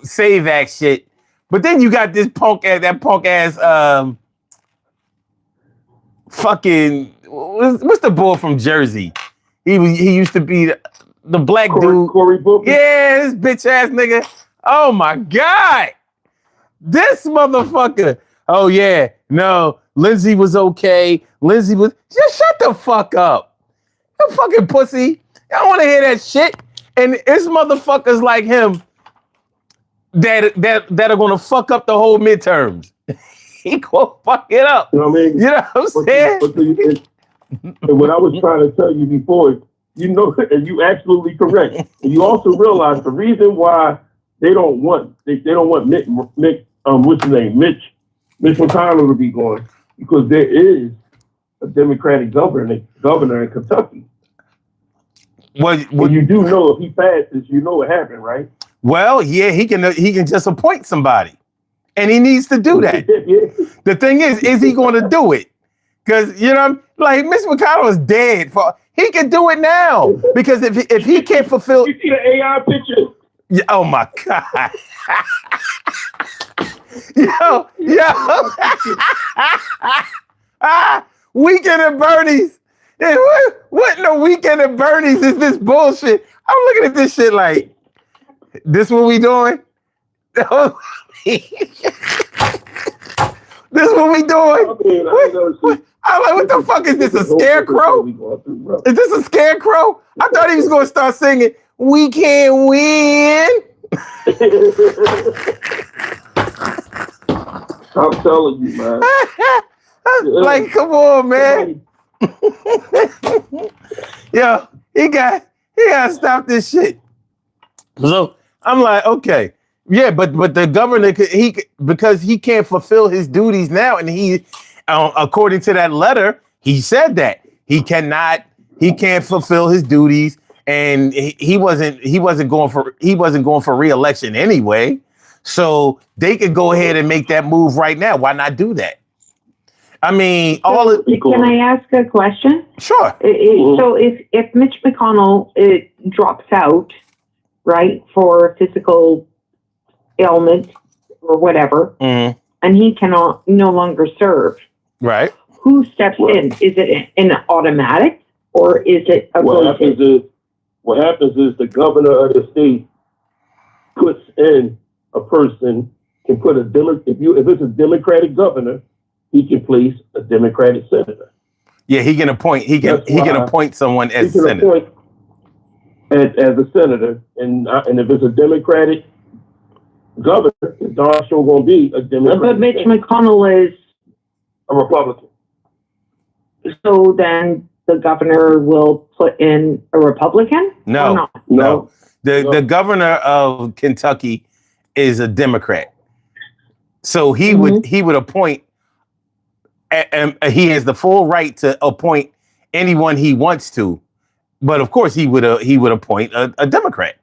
Speaker 1: Save Act shit. But then you got this punk ass fucking what's the boy from Jersey? He used to be the black dude.
Speaker 2: Cory Booker.
Speaker 1: Yeah, this bitch ass nigga. Oh my God. This motherfucker. Oh yeah. No, Lindsey was okay. Just shut the fuck up. You fucking pussy. I don't want to hear that shit. And it's motherfuckers like him that are gonna fuck up the whole midterms. He gonna fuck it up.
Speaker 2: You know what I mean?
Speaker 1: You know what I'm saying?
Speaker 2: And what I was trying to tell you before, you know, and you absolutely correct. And you also realize the reason why they don't want Mitch McConnell to be going, because there is a Democratic governor in Kentucky.
Speaker 1: What
Speaker 2: you do know if he passes, you know what happened, right?
Speaker 1: Well, yeah, he can just appoint somebody, and he needs to do that. The thing is he going to do it? Because like Mitch McConnell is dead. He can do it now because if he can't fulfill,
Speaker 2: You see the AI picture?
Speaker 1: yeah, oh my God, Weekend at Bernie's. Yeah, what in the Weekend at Bernie's is this bullshit? I'm looking at this shit like, this what we doing? This what we doing? I'm like, what the fuck is this? A scarecrow? Is this a scarecrow? I thought he was going to start singing, "We Can Win."
Speaker 2: I'm telling you, man.
Speaker 1: Like, come on, man. Yo, he got to stop this shit. So I'm like, okay. Yeah, but the governor, because he can't fulfill his duties now, and he, according to that letter, he said that he can't fulfill his duties, and he wasn't going for re-election anyway. So they could go ahead and make that move right now. Why not do that? I mean,
Speaker 4: Can I ask a question?
Speaker 1: Sure.
Speaker 4: So if Mitch McConnell drops out, right, for physical ailment or whatever, and he cannot no longer serve,
Speaker 1: right?
Speaker 4: Who steps in? Is it an automatic or is it a
Speaker 2: what happens is the governor of the state puts in a person, can put if it's a Democratic governor, he can place a Democratic senator.
Speaker 1: Yeah, he can appoint. He can appoint someone as senator.
Speaker 2: As a senator, and if it's a Democratic governor, it's darn sure going to be a Democrat.
Speaker 4: But Mitch McConnell is
Speaker 2: a Republican.
Speaker 4: So then the governor will put in a Republican?
Speaker 1: No. The governor of Kentucky is a Democrat, so he would appoint. And he has the full right to appoint anyone he wants to, but of course he would appoint a Democrat.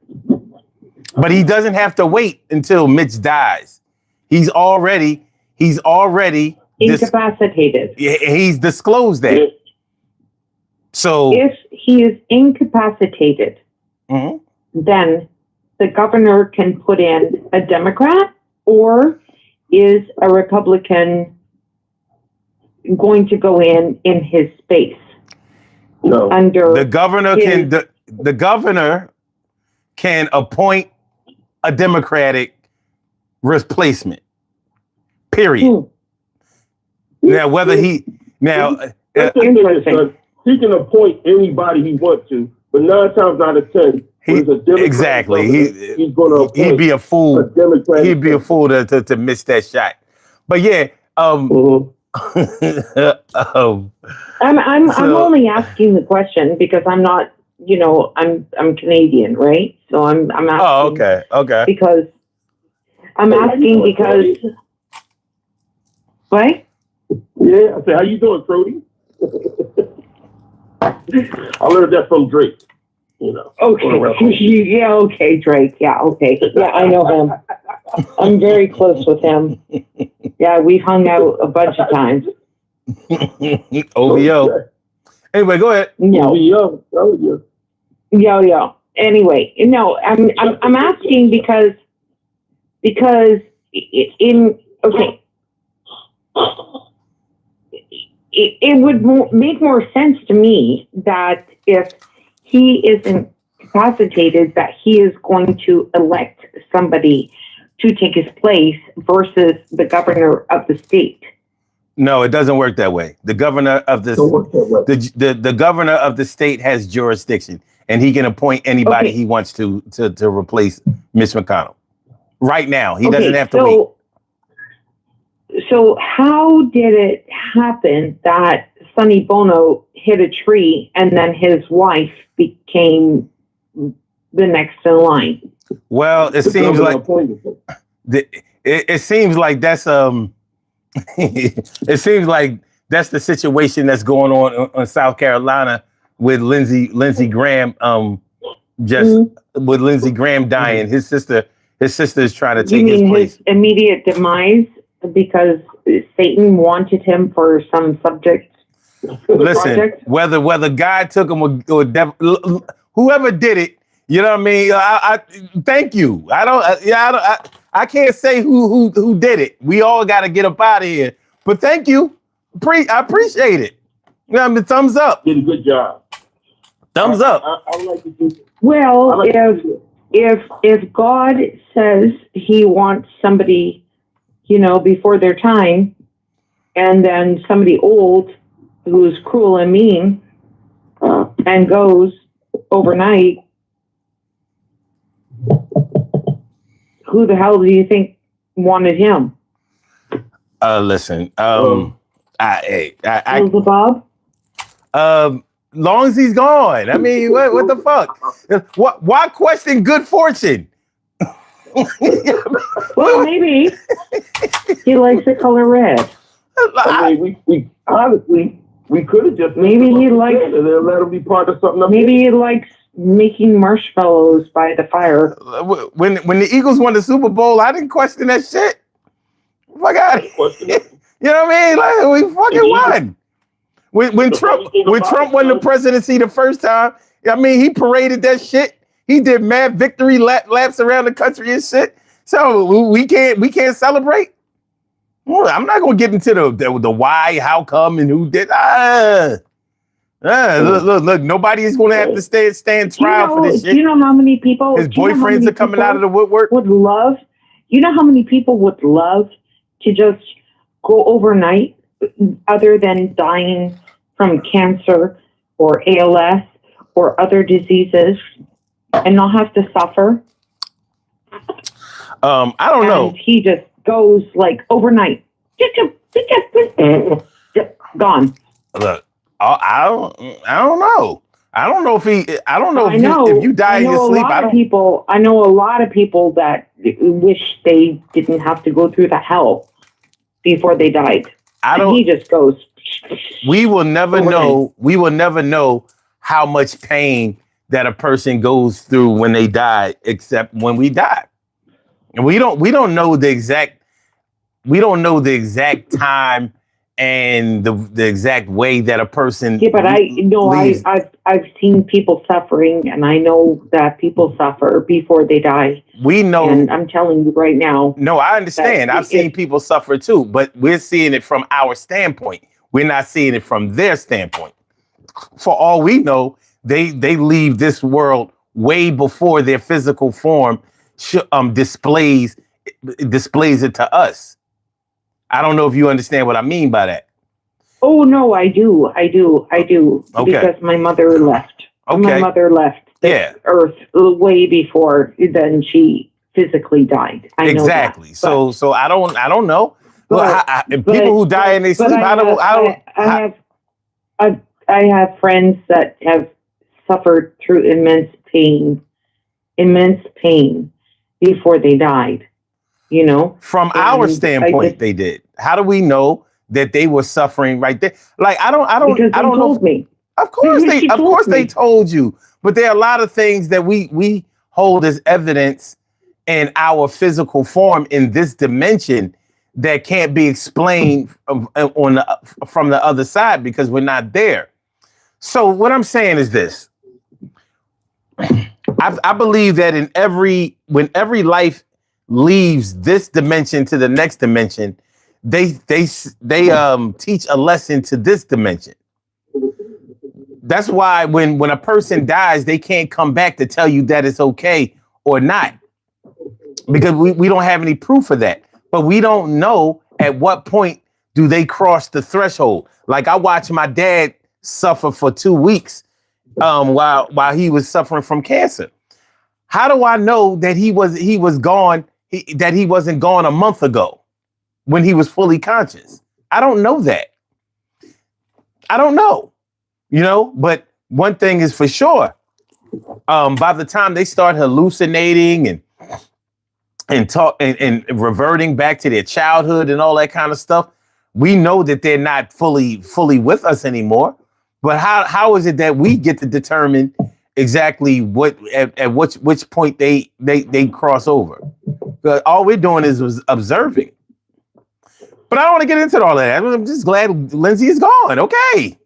Speaker 1: But he doesn't have to wait until Mitch dies. He's already
Speaker 4: incapacitated.
Speaker 1: He's disclosed that. So
Speaker 4: if he is incapacitated, then the governor can put in a Democrat, or is a Republican going to go in his space?
Speaker 2: No.
Speaker 4: Under
Speaker 1: the governor the governor can appoint a Democratic replacement. Period. Now, whether he
Speaker 4: interesting.
Speaker 2: He can appoint anybody he wants to, but 9 times out of 10,
Speaker 1: exactly.
Speaker 2: He's going to appoint.
Speaker 1: He'd be a fool. He'd be a fool to miss that shot. But yeah.
Speaker 4: I'm only asking the question because I'm not, I'm Canadian, right? So I'm asking.
Speaker 1: Oh, okay.
Speaker 4: Because I'm asking because. What?
Speaker 2: Yeah, I said, how you doing, Brody? I learned that from Drake.
Speaker 4: Okay. Yeah. Okay, Drake. Yeah. Okay. Yeah, I know him. I'm very close with him. Yeah, we've hung out a bunch of times.
Speaker 1: OVO. Anyway, go ahead.
Speaker 4: No. Yeah. Anyway, no, I'm asking because it would make more sense to me that if he is incapacitated, that he is going to elect somebody to take his place versus the governor of the state.
Speaker 1: No, it doesn't work that way. The governor of the governor of the state has jurisdiction, and he can appoint anybody he wants to replace Mitch McConnell. Right now, he doesn't have to wait.
Speaker 4: So how did it happen that Sonny Bono hit a tree and then his wife became the next in line?
Speaker 1: Well, it seems like it seems like that's it seems like that's the situation that's going on in South Carolina with Lindsey Graham just with Lindsey Graham dying, his sister is trying to
Speaker 4: You
Speaker 1: take his
Speaker 4: mean
Speaker 1: place.
Speaker 4: his immediate demise because Satan wanted him for some subject?
Speaker 1: Listen,
Speaker 4: project?
Speaker 1: whether God took him or whoever did it, you know what I mean. I thank you. I can't say who did it. We all got to get up out of here. But thank you. I appreciate it. You know what I mean, thumbs up.
Speaker 2: Did a good job.
Speaker 1: Thumbs up.
Speaker 2: I would like to do.
Speaker 4: Well,
Speaker 2: I like
Speaker 4: if God says He wants somebody, before their time, and then somebody old who's cruel and mean, and goes overnight, who the hell do you think wanted him?
Speaker 1: Listen.
Speaker 4: Beelzebub?
Speaker 1: Long as he's gone. I mean, what the fuck? Why question good fortune?
Speaker 4: Well, maybe he likes the color red.
Speaker 2: I mean, we honestly, we could have just
Speaker 4: Maybe he likes.
Speaker 2: and then let him be part of something.
Speaker 4: Maybe he likes making marshmallows by the fire.
Speaker 1: When the Eagles won the Super Bowl, I didn't question that shit. Fuck out of here. You know what I mean? Like, we fucking won. When Trump won the presidency the first time, I mean, he paraded that shit. He did mad victory laps around the country and shit. So we can't celebrate. Well, I'm not gonna get into the why, how come, and who did. Look, nobody's gonna have to stand trial for this shit.
Speaker 4: Do you know how many people?
Speaker 1: His boyfriends are coming out of the woodwork.
Speaker 4: Would love. You know how many people would love to just go overnight, other than dying from cancer or ALS or other diseases, and not have to suffer?
Speaker 1: I don't know.
Speaker 4: He just goes like overnight, gone.
Speaker 1: Look, I don't know. I don't know if you die in your sleep.
Speaker 4: I know a lot of people that wish they didn't have to go through the hell before they died. He just goes.
Speaker 1: We will never know. We will never know how much pain that a person goes through when they die, except when we die. And we don't know the exact time and the exact way that a person.
Speaker 4: Yeah, but I've seen people suffering, and I know that people suffer before they die.
Speaker 1: We know,
Speaker 4: and I'm telling you right now.
Speaker 1: No, I understand. I've seen people suffer too, but we're seeing it from our standpoint. We're not seeing it from their standpoint. For all we know, they leave this world way before their physical form displays it to us. I don't know if you understand what I mean by that.
Speaker 4: Oh no, I do. Okay. Because my mother left.
Speaker 1: Okay.
Speaker 4: My mother left this earth way before then she physically died. I know
Speaker 1: exactly.
Speaker 4: That,
Speaker 1: so I don't know. People who die in their sleep.
Speaker 4: I have friends that have suffered through immense pain before they died.
Speaker 1: From our standpoint, they did. How do we know that they were suffering right there? Like I don't know.
Speaker 4: Me.
Speaker 1: Of course they told you, but there are a lot of things that we hold as evidence in our physical form in this dimension that can't be explained from the other side because we're not there. So what I'm saying is this. I believe that when every life leaves this dimension to the next dimension, they teach a lesson to this dimension. That's why when a person dies, they can't come back to tell you that it's okay or not, because we don't have any proof of that. But we don't know at what point do they cross the threshold. Like I watched my dad suffer for 2 weeks while he was suffering from cancer. How do I know that he was gone? That he wasn't gone a month ago when he was fully conscious? I don't know that. I don't know, but one thing is for sure. By the time they start hallucinating and talk and reverting back to their childhood and all that kind of stuff, we know that they're not fully with us anymore. But how is it that we get to determine exactly what at which point they cross over. All we're doing is observing. But I don't want to get into all that. I'm just glad Lindsey is gone. Okay.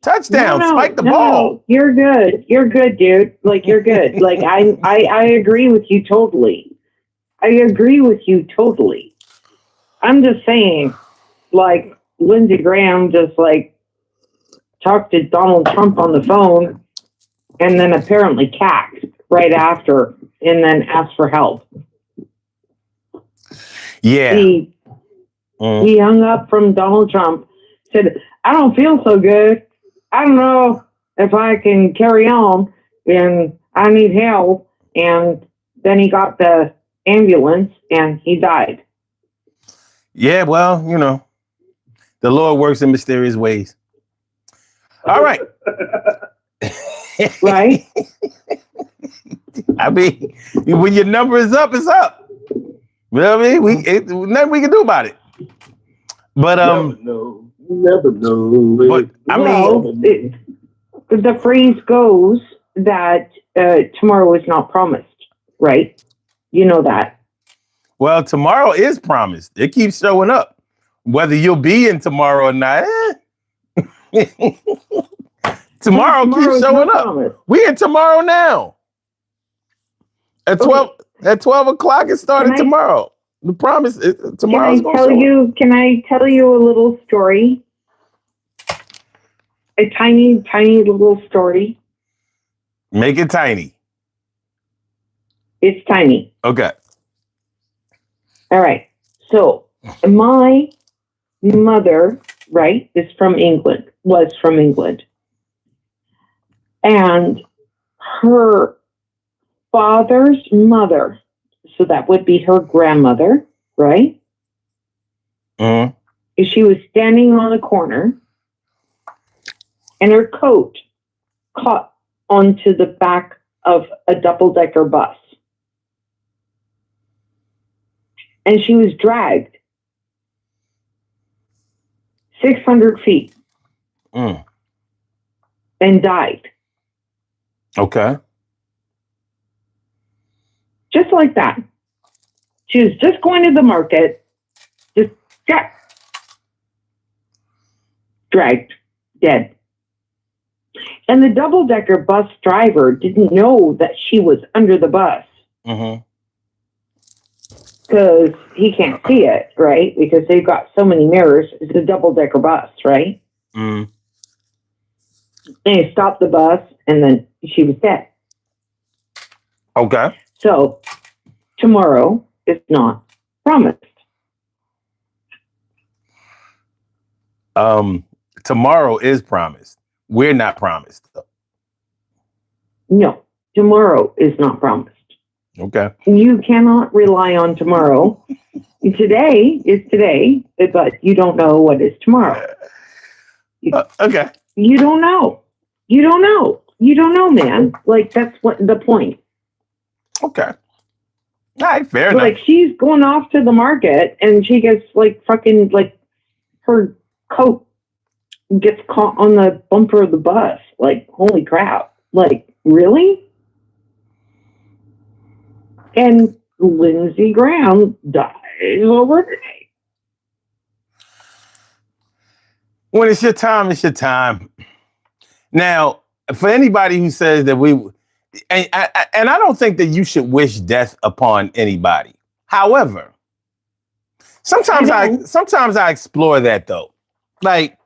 Speaker 1: Touchdown, spike the ball.
Speaker 4: You're good. You're good, dude. Like, you're good. Like, I agree with you totally. I agree with you totally. I'm just saying, like, Lindsey Graham just, like, talked to Donald Trump on the phone and then apparently cacked right after and then asked for help.
Speaker 1: Yeah.
Speaker 4: He hung up from Donald Trump, said, I don't feel so good. I don't know if I can carry on and I need help. And then he got the ambulance and he died.
Speaker 1: Yeah, well, you know, the Lord works in mysterious ways. All right.
Speaker 4: Right?
Speaker 1: I mean, when your number is up, it's up. You know what I mean? Nothing we can do about it. But
Speaker 2: never know.
Speaker 1: But I mean,
Speaker 4: the phrase goes that tomorrow is not promised, right? You know that.
Speaker 1: Well, tomorrow is promised. It keeps showing up. Whether you'll be in tomorrow or not. Tomorrow keeps showing up. Promised. We in tomorrow now. At 12 o'clock, it started tomorrow. The promise is tomorrow's going to show up.
Speaker 4: Can I tell you a little story? A tiny, tiny little story.
Speaker 1: Make it tiny.
Speaker 4: It's tiny.
Speaker 1: Okay.
Speaker 4: All right. So my mother, right, was from England. And her father's mother, so that would be her grandmother, right?
Speaker 1: Mm-hmm.
Speaker 4: She was standing on a corner and her coat caught onto the back of a double-decker bus. And she was dragged 600 feet and died.
Speaker 1: Okay.
Speaker 4: Just like that. She was just going to the market, just got dragged, dead. And the double-decker bus driver didn't know that she was under the bus.
Speaker 1: Mm-hmm.
Speaker 4: Because he can't see it, right? Because they've got so many mirrors. It's a double-decker bus, right?
Speaker 1: Mm.
Speaker 4: And he stopped the bus, and then she was dead.
Speaker 1: Okay.
Speaker 4: So, tomorrow is not promised.
Speaker 1: Tomorrow is promised. We're not promised, though.
Speaker 4: No, tomorrow is not promised.
Speaker 1: Okay.
Speaker 4: You cannot rely on tomorrow. Today is today, but you don't know what is tomorrow.
Speaker 1: Okay.
Speaker 4: You don't know. You don't know. You don't know, man. Like, that's what the point.
Speaker 1: Okay. All right, fair enough.
Speaker 4: Like, she's going off to the market and she gets, like, fucking, like, her coat gets caught on the bumper of the bus. Like, holy crap. Like, really? And Lindsey Graham dies overnight.
Speaker 1: When it's your time, it's your time. Now, for anybody who says that and I don't think that you should wish death upon anybody. However, sometimes I explore that though. Like,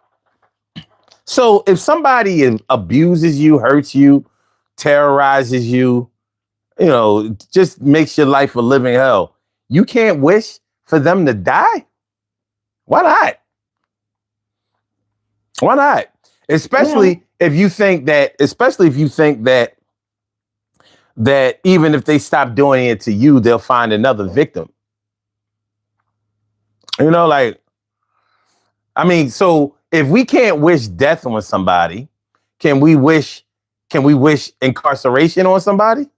Speaker 1: so if somebody abuses you, hurts you, terrorizes you, you know, just makes your life a living hell, you can't wish for them to die? Why not? Why not? Especially if you think that even if they stop doing it to you, they'll find another victim. You know, like, I mean, so if we can't wish death on somebody, can we wish incarceration on somebody?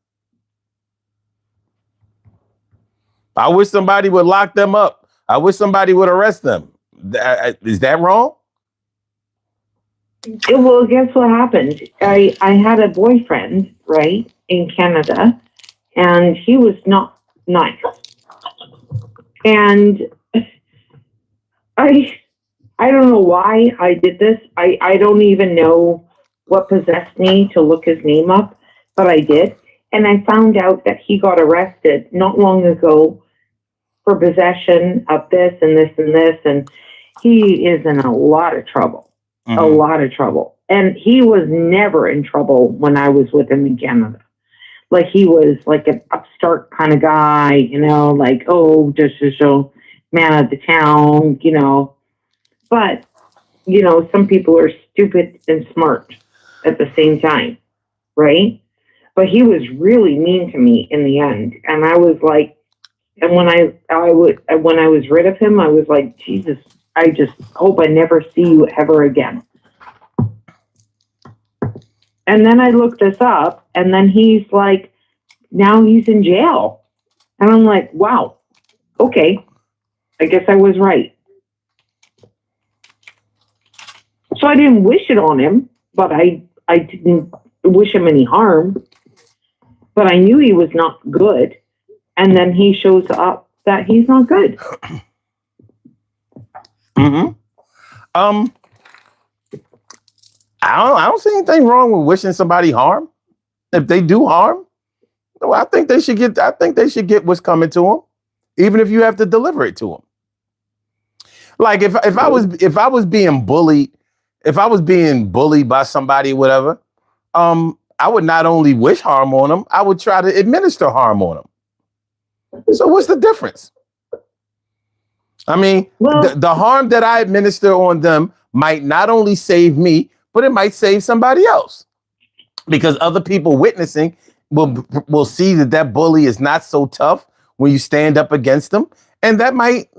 Speaker 1: I wish somebody would lock them up. I wish somebody would arrest them. Is that wrong?
Speaker 4: Well, guess what happened? I had a boyfriend, right, in Canada, and he was not nice. And I don't know why I did this. I don't even know what possessed me to look his name up, but I did. And I found out that he got arrested not long ago for possession of this and this and this. And he is in a lot of trouble, a lot of trouble. And he was never in trouble when I was with him in Canada. Like he was like an upstart kind of guy, you know, like, oh, just a show man of the town, you know. But, you know, some people are stupid and smart at the same time, right? But he was really mean to me in the end. And I was like, and when I was rid of him, I was like, Jesus, I just hope I never see you ever again. And then I looked this up, and then he's like, now he's in jail. And I'm like, wow, okay, I guess I was right. So I didn't wish it on him, but I didn't wish him any harm. But I knew he was not good. And then he shows up that he's not good.
Speaker 1: I don't see anything wrong with wishing somebody harm. If they do harm, well, I think they should get what's coming to them, even if you have to deliver it to them. Like if I was being bullied by somebody, whatever, I would not only wish harm on them, I would try to administer harm on them. So what's the difference? I mean, the harm that I administer on them might not only save me, but it might save somebody else, because other people witnessing will see that bully is not so tough when you stand up against them, and that might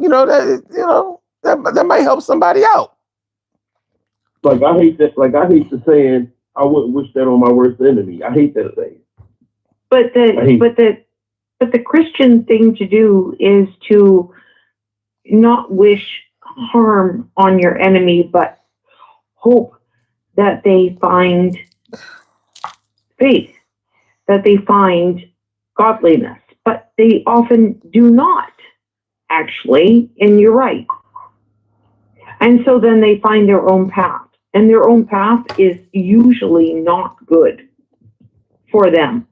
Speaker 1: that might help somebody out.
Speaker 2: Like I hate the saying, I wouldn't wish that on my worst enemy. I hate that saying.
Speaker 4: But the Christian thing to do is to not wish harm on your enemy, but hope that they find faith, that they find godliness. But they often do not, actually, and you're right. And so then they find their own path. And their own path is usually not good for them.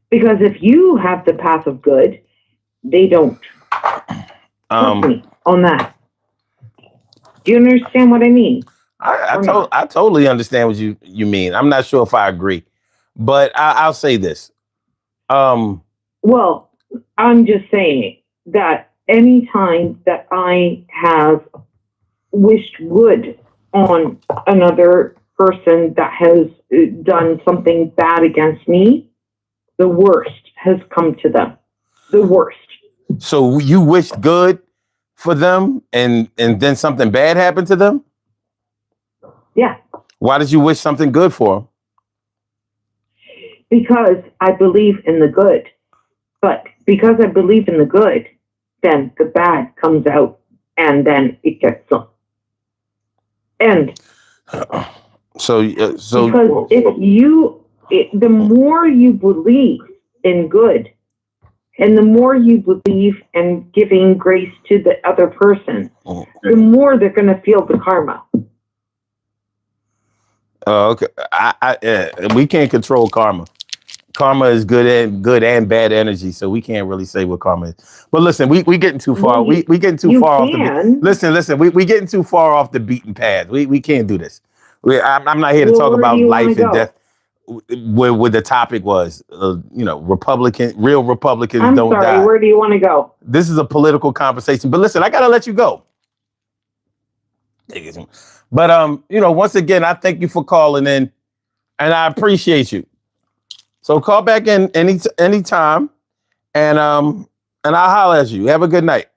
Speaker 4: Because if you have the path of good, they don't. Trust me on that. Do you understand what I mean?
Speaker 1: I totally understand what you mean. I'm not sure if I agree, but I'll say this.
Speaker 4: Well, I'm just saying that any time that I have wished good on another person that has done something bad against me, the worst has come to them. The worst.
Speaker 1: So you wished good for them and then something bad happened to them?
Speaker 4: Yeah.
Speaker 1: Why did you wish something good for them?
Speaker 4: Because I believe in the good. But because I believe in the good, then the bad comes out and then it gets them. And
Speaker 1: so
Speaker 4: because the more you believe in good, and the more you believe in giving grace to the other person, the more they're going to feel the karma.
Speaker 1: Okay, we can't control karma. Karma is good and bad energy, so we can't really say what karma is. But listen, we getting too far. We getting too far off the listen. We getting too far off the beaten path. We can't do this. I'm not here to talk about life and death. Where the topic was, real Republicans
Speaker 4: I'm
Speaker 1: don't
Speaker 4: sorry,
Speaker 1: die.
Speaker 4: where do you want to go?
Speaker 1: This is a political conversation, but listen, I gotta let you go. But once again, I thank you for calling in, and I appreciate you. So call back in any time, and I'll holler at you. Have a good night.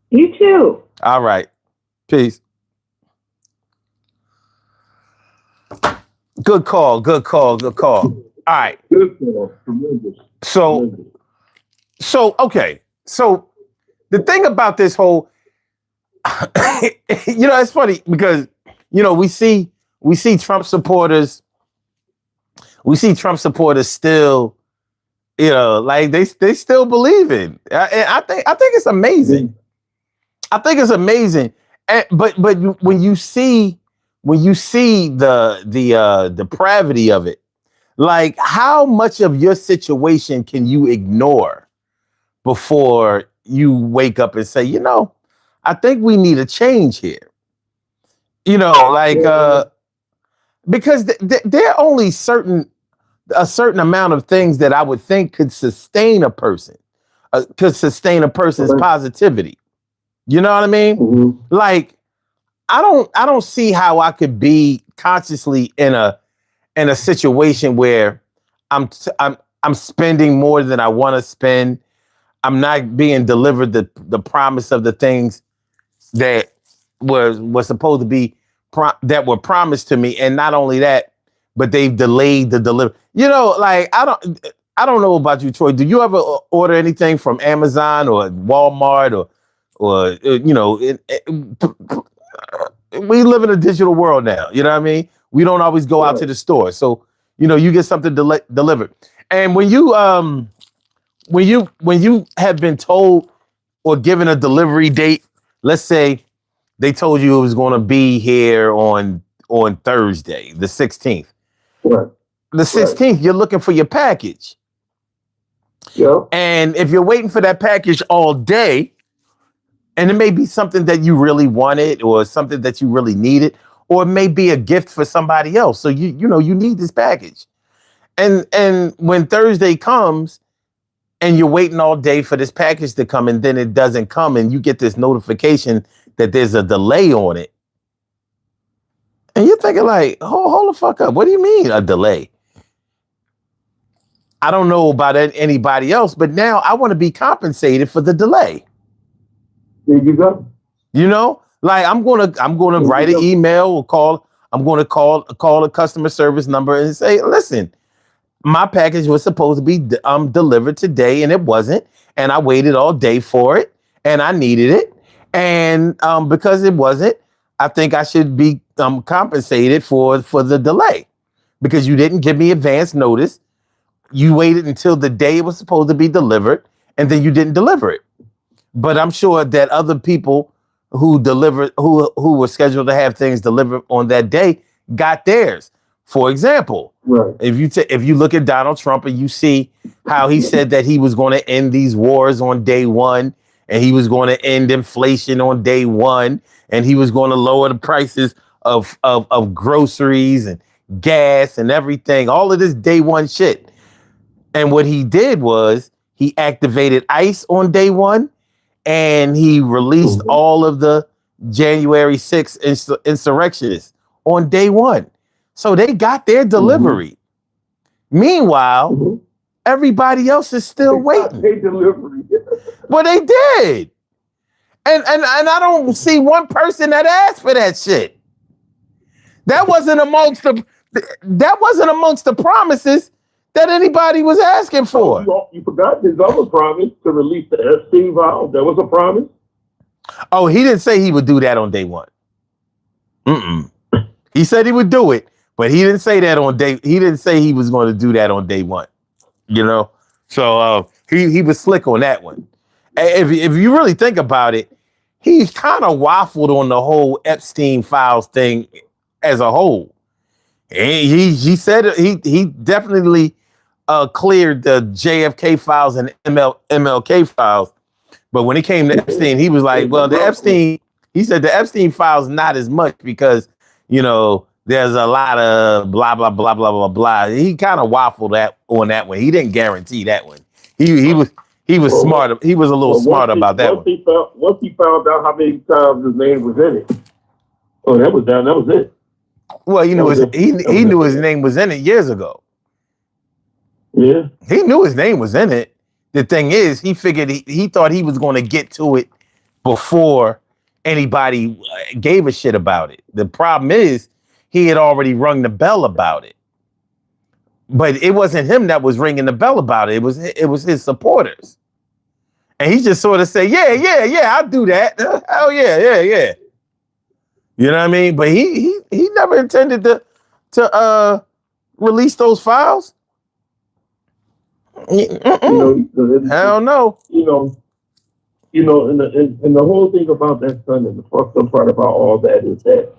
Speaker 4: You too.
Speaker 1: All right. Peace. Good call. All right.
Speaker 2: Good call. Tremendous.
Speaker 1: So okay. So the thing about this whole, It's funny because we see Trump supporters. We see Trump supporters still, like they still believe in. I think it's amazing. I think it's amazing. But when you see the depravity of it, like how much of your situation can you ignore before you wake up and say, I think we need a change here. Because there are only a certain amount of things that I would think could sustain a person, could sustain a person's positivity. You know what I mean?
Speaker 2: Mm-hmm.
Speaker 1: Like, I don't see how I could be consciously in a situation where I'm spending more than I want to spend. I'm not being delivered the promise of the things that were supposed to be that were promised to me, and not only that, but they've delayed the delivery. Like I don't know about you, Troy. Do you ever order anything from Amazon or Walmart or we live in a digital world now. You know what I mean? We don't always go out to the store, so you get something delivered. And when you have been told or given a delivery date, let's say they told you it was going to be here on Thursday, the 16th.
Speaker 2: Right.
Speaker 1: The 16th, you're looking for your package.
Speaker 2: Yeah.
Speaker 1: And if you're waiting for that package all day, and it may be something that you really wanted or something that you really needed, or it may be a gift for somebody else. So you need this package. And when Thursday comes and you're waiting all day for this package to come and then it doesn't come and you get this notification that there's a delay on it. And you're thinking like, hold the fuck up. What do you mean a delay? I don't know about anybody else, but now I want to be compensated for the delay.
Speaker 2: There you go.
Speaker 1: Like I'm gonna write an email or call. I'm gonna call a customer service number and say, listen, my package was supposed to be delivered today and it wasn't, and I waited all day for it and I needed it, and because it wasn't, I think I should be compensated for the delay because you didn't give me advance notice. You waited until the day it was supposed to be delivered, and then you didn't deliver it. But I'm sure that other people who were scheduled to have things delivered on that day got theirs. For example,
Speaker 2: right.
Speaker 1: if you look at Donald Trump and you see how he said that he was going to end these wars on day one, and he was going to end inflation on day one, and he was going to lower the prices of groceries and gas and everything, all of this day one shit. And what he did was he activated ICE on day one, and he released all of the January 6th insurrectionists on day one. So they got their delivery. Meanwhile, everybody else is still waiting.
Speaker 2: Their delivery.
Speaker 1: Well, they did. And I don't see one person that asked for that shit. That wasn't amongst the promises that anybody was asking for.
Speaker 2: You forgot his other promise to release the Epstein files. That was a promise.
Speaker 1: Oh, he didn't say he would do that on day one. He said he would do it, but he didn't say that on day. He didn't say he was going to do that on day one. So he was slick on that one. If you really think about it, he kind of waffled on the whole Epstein files thing as a whole. He said he definitely cleared the JFK files and MLK files, but when it came to Epstein, he was like, well, he said the Epstein files not as much because there's a lot of blah blah blah blah blah blah. He kind of waffled on that one. He didn't guarantee that one. He was smart. He was a little smart about that one.
Speaker 2: Once he found out how many times his name was in it, that was it.
Speaker 1: Well, he knew his name was in it years ago.
Speaker 2: Yeah,
Speaker 1: he knew his name was in it. The thing is, he figured he thought he was going to get to it before anybody gave a shit about it. The problem is he had already rung the bell about it, but it wasn't him that was ringing the bell about it. It was his supporters, And he just sort of say, yeah, I'll do that. Hell yeah. You know what I mean? But he never intended to release those files. Hell no.
Speaker 2: And the whole thing about that, son, and the fucked up part about all that is that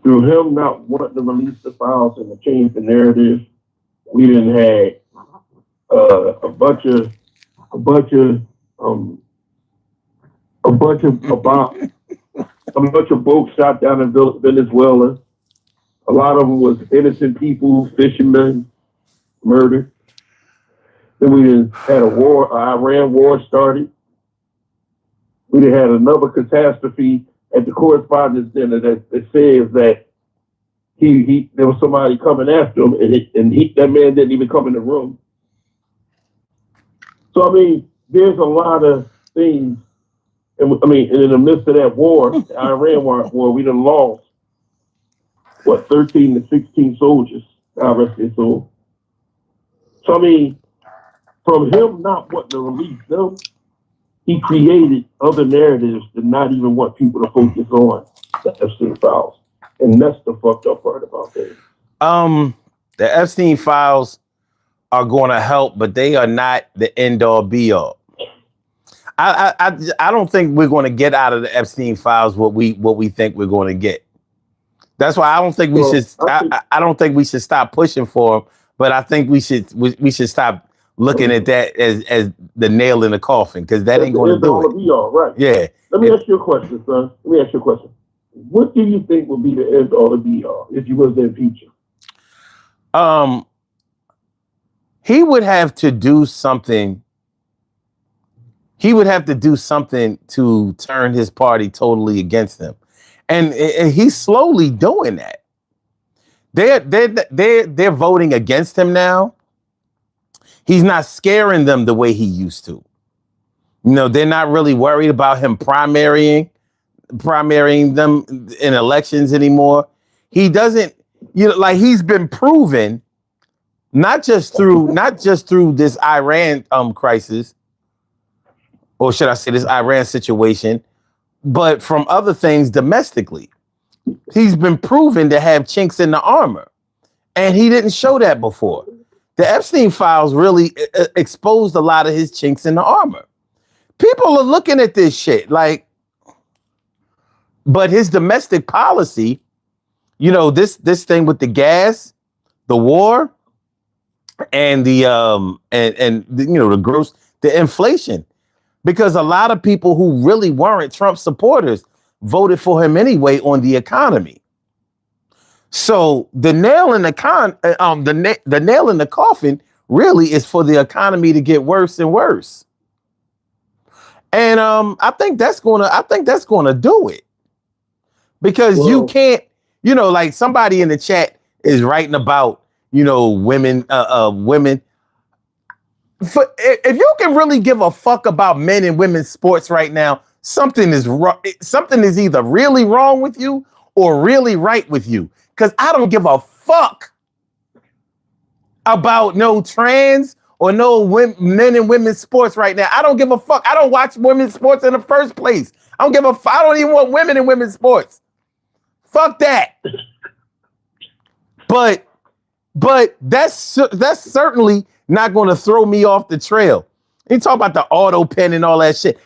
Speaker 2: through him not wanting to release the files and to change the narrative, we didn't have a bunch of boats shot down in Venezuela. A lot of them was innocent people, fishermen, murdered. Then we had a war, Iran war started. We had another catastrophe at the correspondence dinner that says that there was somebody coming after him, and that man didn't even come in the room. So I mean, there's a lot of things, and in the midst of that war, the Iran war, we done lost 13 to 16 soldiers. God rest their soul. So I mean, from him not wanting to release them, he created other narratives that not even want people to focus on the Epstein files. And that's the fucked up part about that.
Speaker 1: The Epstein files are going to help, but they are not the end all be all. I don't think we're going to get out of the Epstein files what we think we're going to get. That's why I don't think we should. I don't think we should stop pushing for them. But I think we should stop looking at that as the nail in the coffin, because that ain't going to do it.
Speaker 2: Be all right.
Speaker 1: Yeah.
Speaker 2: Let me ask you a question, son. What do you think would be the end all to be all if you was to impeach him?
Speaker 1: He would have to do something. He would have to do something to turn his party totally against him, and he's slowly doing that. They're voting against him now. He's not scaring them the way he used to. They're not really worried about him primarying them in elections anymore. He doesn't, he's been proven not just through this Iran crisis, or should I say this Iran situation, but from other things domestically. He's been proven to have chinks in the armor, and he didn't show that before. The Epstein files really exposed a lot of his chinks in the armor. People are looking at this shit but his domestic policy, this thing with the gas, the war, and the inflation, because a lot of people who really weren't Trump supporters voted for him anyway on the economy. So the nail in the coffin really is for the economy to get worse and worse. And I think that's gonna do it, because you can't, somebody in the chat is writing about women. If you can really give a fuck about men and women's sports right now, something is wrong. Something is either really wrong with you or really right with you. Because I don't give a fuck about no trans or no men and women's sports right now. I don't give a fuck. I don't watch women's sports in the first place. I don't give a fuck. I don't even want women in women's sports. Fuck that. But that's certainly not going to throw me off the trail. You talk about the auto pen and all that shit.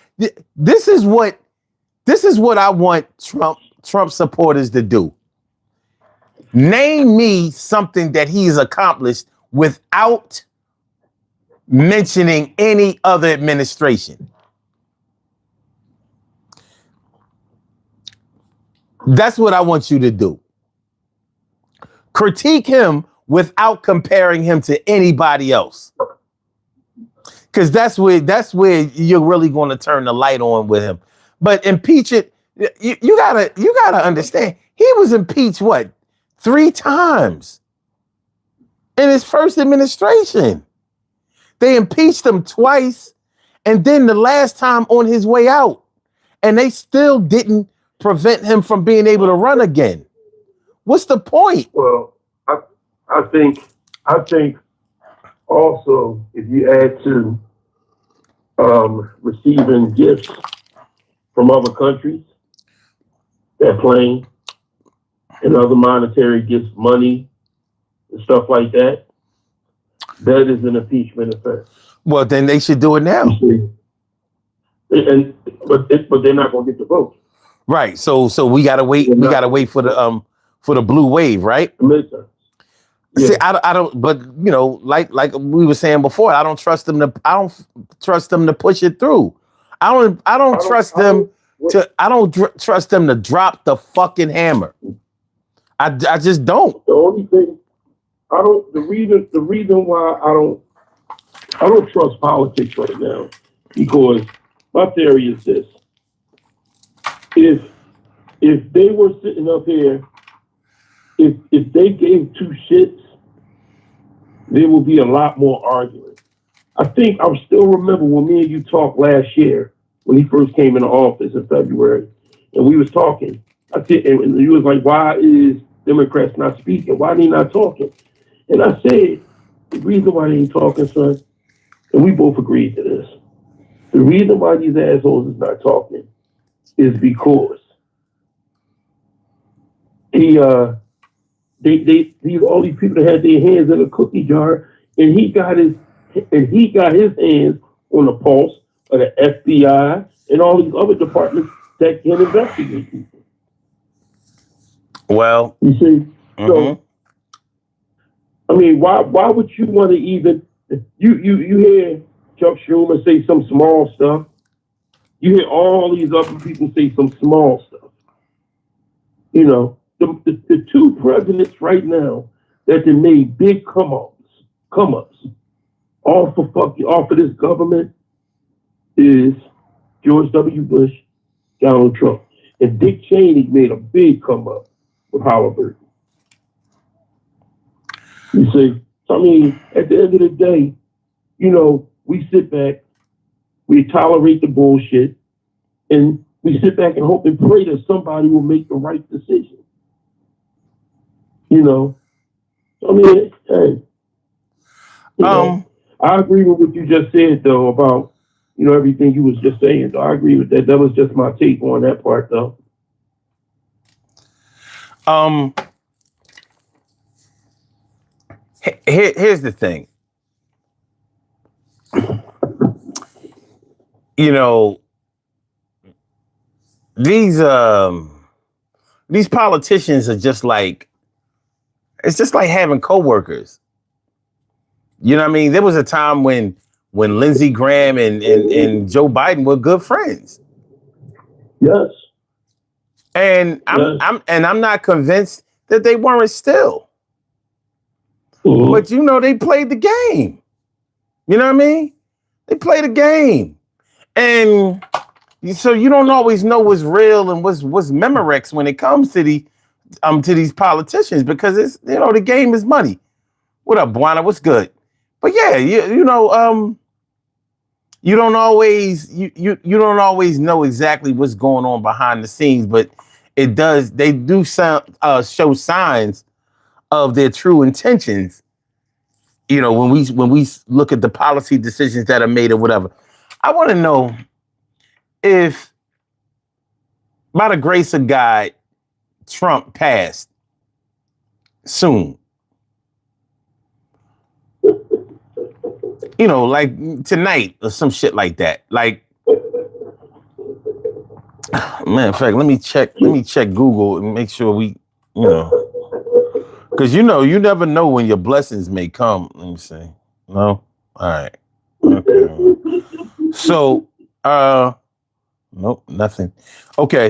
Speaker 1: This is what I want Trump supporters to do. Name me something that he's accomplished without mentioning any other administration. That's what I want you to do. Critique him without comparing him to anybody else. Because that's where you're really going to turn the light on with him. But impeach it. You gotta understand. He was impeached 3 times in his first administration. They impeached him twice, and then the last time on his way out, and they still didn't prevent him from being able to run again. What's the point?
Speaker 2: Well, I think also, if you add to receiving gifts from other countries, that plane, and other monetary gifts, money, and stuff like that. That is an impeachment offense.
Speaker 1: Well, then they should do it now.
Speaker 2: But they're not going to get the vote.
Speaker 1: Right. So we gotta wait. We gotta wait for the blue wave, right?
Speaker 2: Yeah.
Speaker 1: See, I don't. But you know, like we were saying before, I don't trust them to push it through. I don't trust them to drop the fucking hammer. I just don't.
Speaker 2: The only thing the reason why I don't trust politics right now, because my theory is this: if they were sitting up here, if they gave two shits, there will be a lot more arguing. I still remember when me and you talked last year when he first came into office in February, and we was talking. I said, and you was like, "Why is Democrats not speaking? Why are they not talking?" And I said, the reason why they ain't talking, son, and we both agreed to this. The reason why these assholes is not talking is because all these people that had their hands in a cookie jar, and he got his hands on the pulse of the FBI and all these other departments that can investigate people.
Speaker 1: Well,
Speaker 2: you see, so I mean, why would you want to even you hear Chuck Schumer say some small stuff? You hear all these other people say some small stuff. You know, the two presidents right now that they made big come ups off of this government is George W. Bush, Donald Trump, and Dick Cheney made a big come up with Halliburton. You see, so I mean, at the end of the day, you know, we sit back, we tolerate the bullshit, and we sit back and hope and pray that somebody will make the right decision. You know, I mean, hey, you know, I agree with what you just said though about, you know, everything you was just saying. Though I agree with that. That was just my take on that part though.
Speaker 1: Here's the thing. You know, these politicians are just like, it's just like having coworkers. You know what I mean? There was a time when Lindsey Graham and Joe Biden were good friends.
Speaker 2: Yes.
Speaker 1: And I'm not convinced that they weren't still.
Speaker 2: Mm-hmm.
Speaker 1: But you know, they played the game. You know what I mean? They played the game. And so you don't always know what's real and what's Memorex when it comes to these politicians, because it's, you know, the game is money. What up, Buana? What's good? But yeah, you know, you don't always know exactly what's going on behind the scenes, but they do show signs of their true intentions. You know, when we look at the policy decisions that are made or whatever. I want to know if, by the grace of God, Trump passed soon. You know, like tonight or some shit like that. Like, man, in fact, let me check Google and make sure we, you know, because you know, you never know when your blessings may come. Let me see. No? All right. Okay. So, nope, nothing. Okay.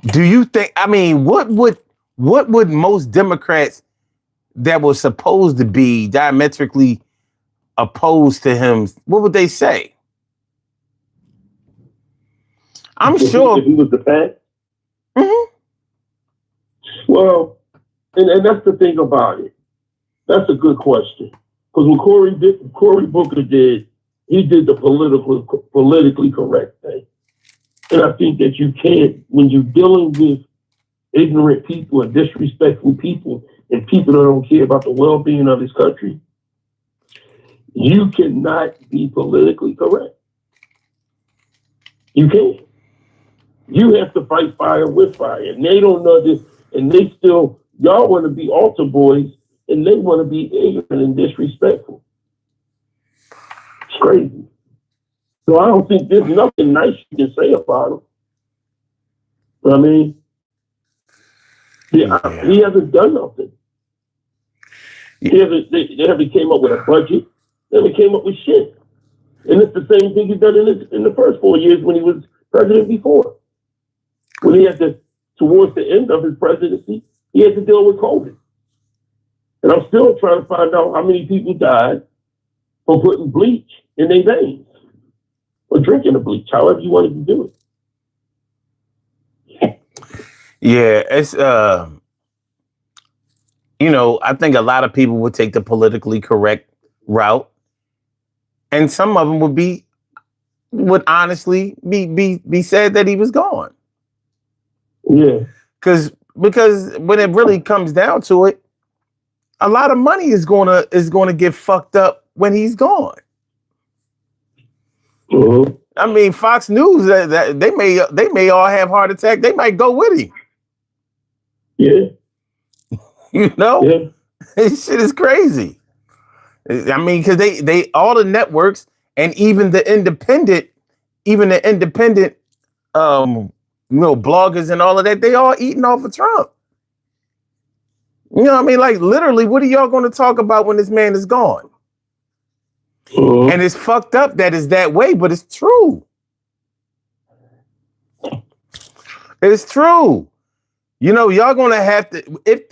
Speaker 1: Do you think, I mean, what would most Democrats that were supposed to be diametrically opposed to him, what would they say? I'm sure.
Speaker 2: If he was the fan?
Speaker 1: Mm-hmm.
Speaker 2: Well, and that's the thing about it. That's a good question. Because what Cory Booker did, he did the politically correct thing. And I think that you can't, when you're dealing with ignorant people and disrespectful people and people that don't care about the well-being of this country, You cannot be politically correct. You can't. You have to fight fire with fire. And they don't know this. And they still, y'all want to be altar boys and they want to be ignorant and disrespectful. It's crazy. So I don't think there's nothing nice you can say about him. I mean, he hasn't done nothing. They haven't came up with a budget. They haven't came up with shit. And it's the same thing he's done in the first 4 years when he was president before. When he had to, towards the end of his presidency, he had to deal with COVID. And I'm still trying to find out how many people died from putting bleach in their veins or drinking the bleach, however you wanted to do it.
Speaker 1: Yeah, it's I think a lot of people would take the politically correct route, and some of them would honestly be sad that he was gone.
Speaker 2: Yeah,
Speaker 1: because when it really comes down to it, a lot of money is gonna get fucked up when he's gone.
Speaker 2: Mm-hmm.
Speaker 1: I mean, Fox News that they may all have heart attack. They might go with him.
Speaker 2: Yeah.
Speaker 1: Yeah. This shit is crazy. I mean, because they all the networks and even the independent bloggers and all of that, they all eating off of Trump. You know what I mean? Like literally, what are y'all going to talk about when this man is gone?
Speaker 2: Mm-hmm.
Speaker 1: And it's fucked up that it's that way, but it's true. It's true. Y'all gonna have to if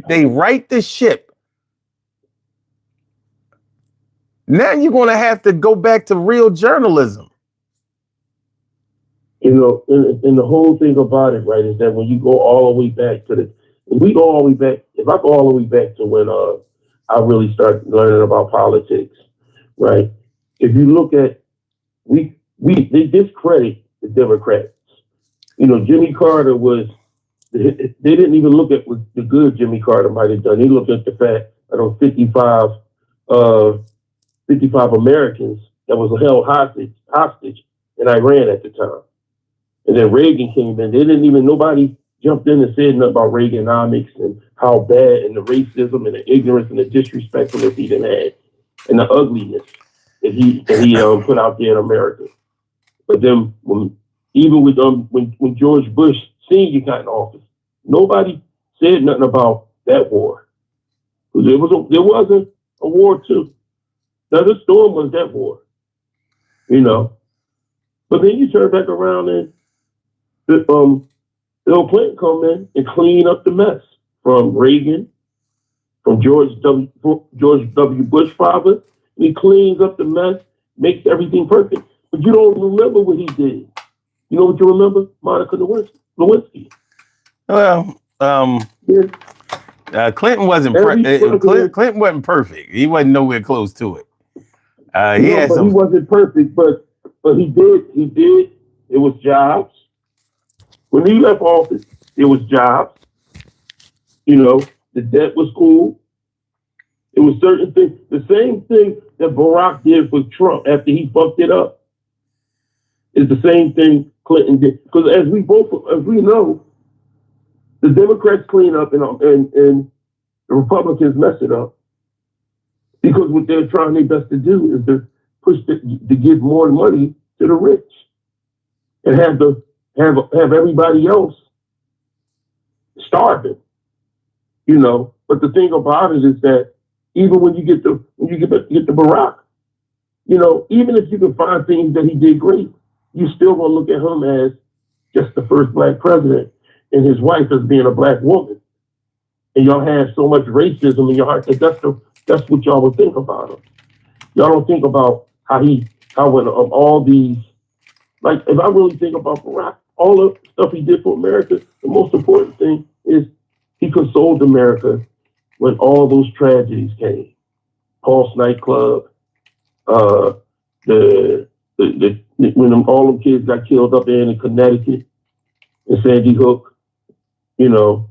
Speaker 1: they right the ship. Now you're gonna have to go back to real journalism.
Speaker 2: And the whole thing about it, right, is that when you go all the way back to if I go all the way back to when I really started learning about politics, right? If you look at they discredit the Democrats. Jimmy Carter they didn't even look at what the good Jimmy Carter might have done. They looked at the fact that 55 Americans that was held hostage in Iran at the time. And then Reagan came in. Nobody jumped in and said nothing about Reaganomics and how bad and the racism and the ignorance and the disrespectfulness he done had and the ugliness that he put out there in America. But then when George Bush Sr. got in office, nobody said nothing about that war. There wasn't a war too. Now the storm was that war, But then you turn back around and Bill Clinton come in and clean up the mess from Reagan, from George W. Bush father. He cleans up the mess, makes everything perfect. But you don't remember what he did. You know what you remember? Monica Lewinsky.
Speaker 1: Well, Clinton wasn't Clinton wasn't perfect. He wasn't nowhere close to it.
Speaker 2: He wasn't perfect, but he did. It was jobs. When he left office, it was jobs. The debt was cool. It was certain things. The same thing that Barack did for Trump after he fucked it up is the same thing Clinton did. Because as we know, the Democrats clean up and the Republicans mess it up. Because what they're trying their best to do is to give more money to the rich and have everybody else starving. But the thing about it is that even when you get to Barack, even if you can find things that he did great, you still gonna look at him as just the first black president and his wife as being a black woman. And y'all have so much racism in your heart that that's what y'all would think about him. Y'all don't think about how when all these, like if I really think about Barack, all the stuff he did for America, the most important thing is he consoled America when all those tragedies came. Pulse nightclub, when all them kids got killed up there in Connecticut, in Sandy Hook, the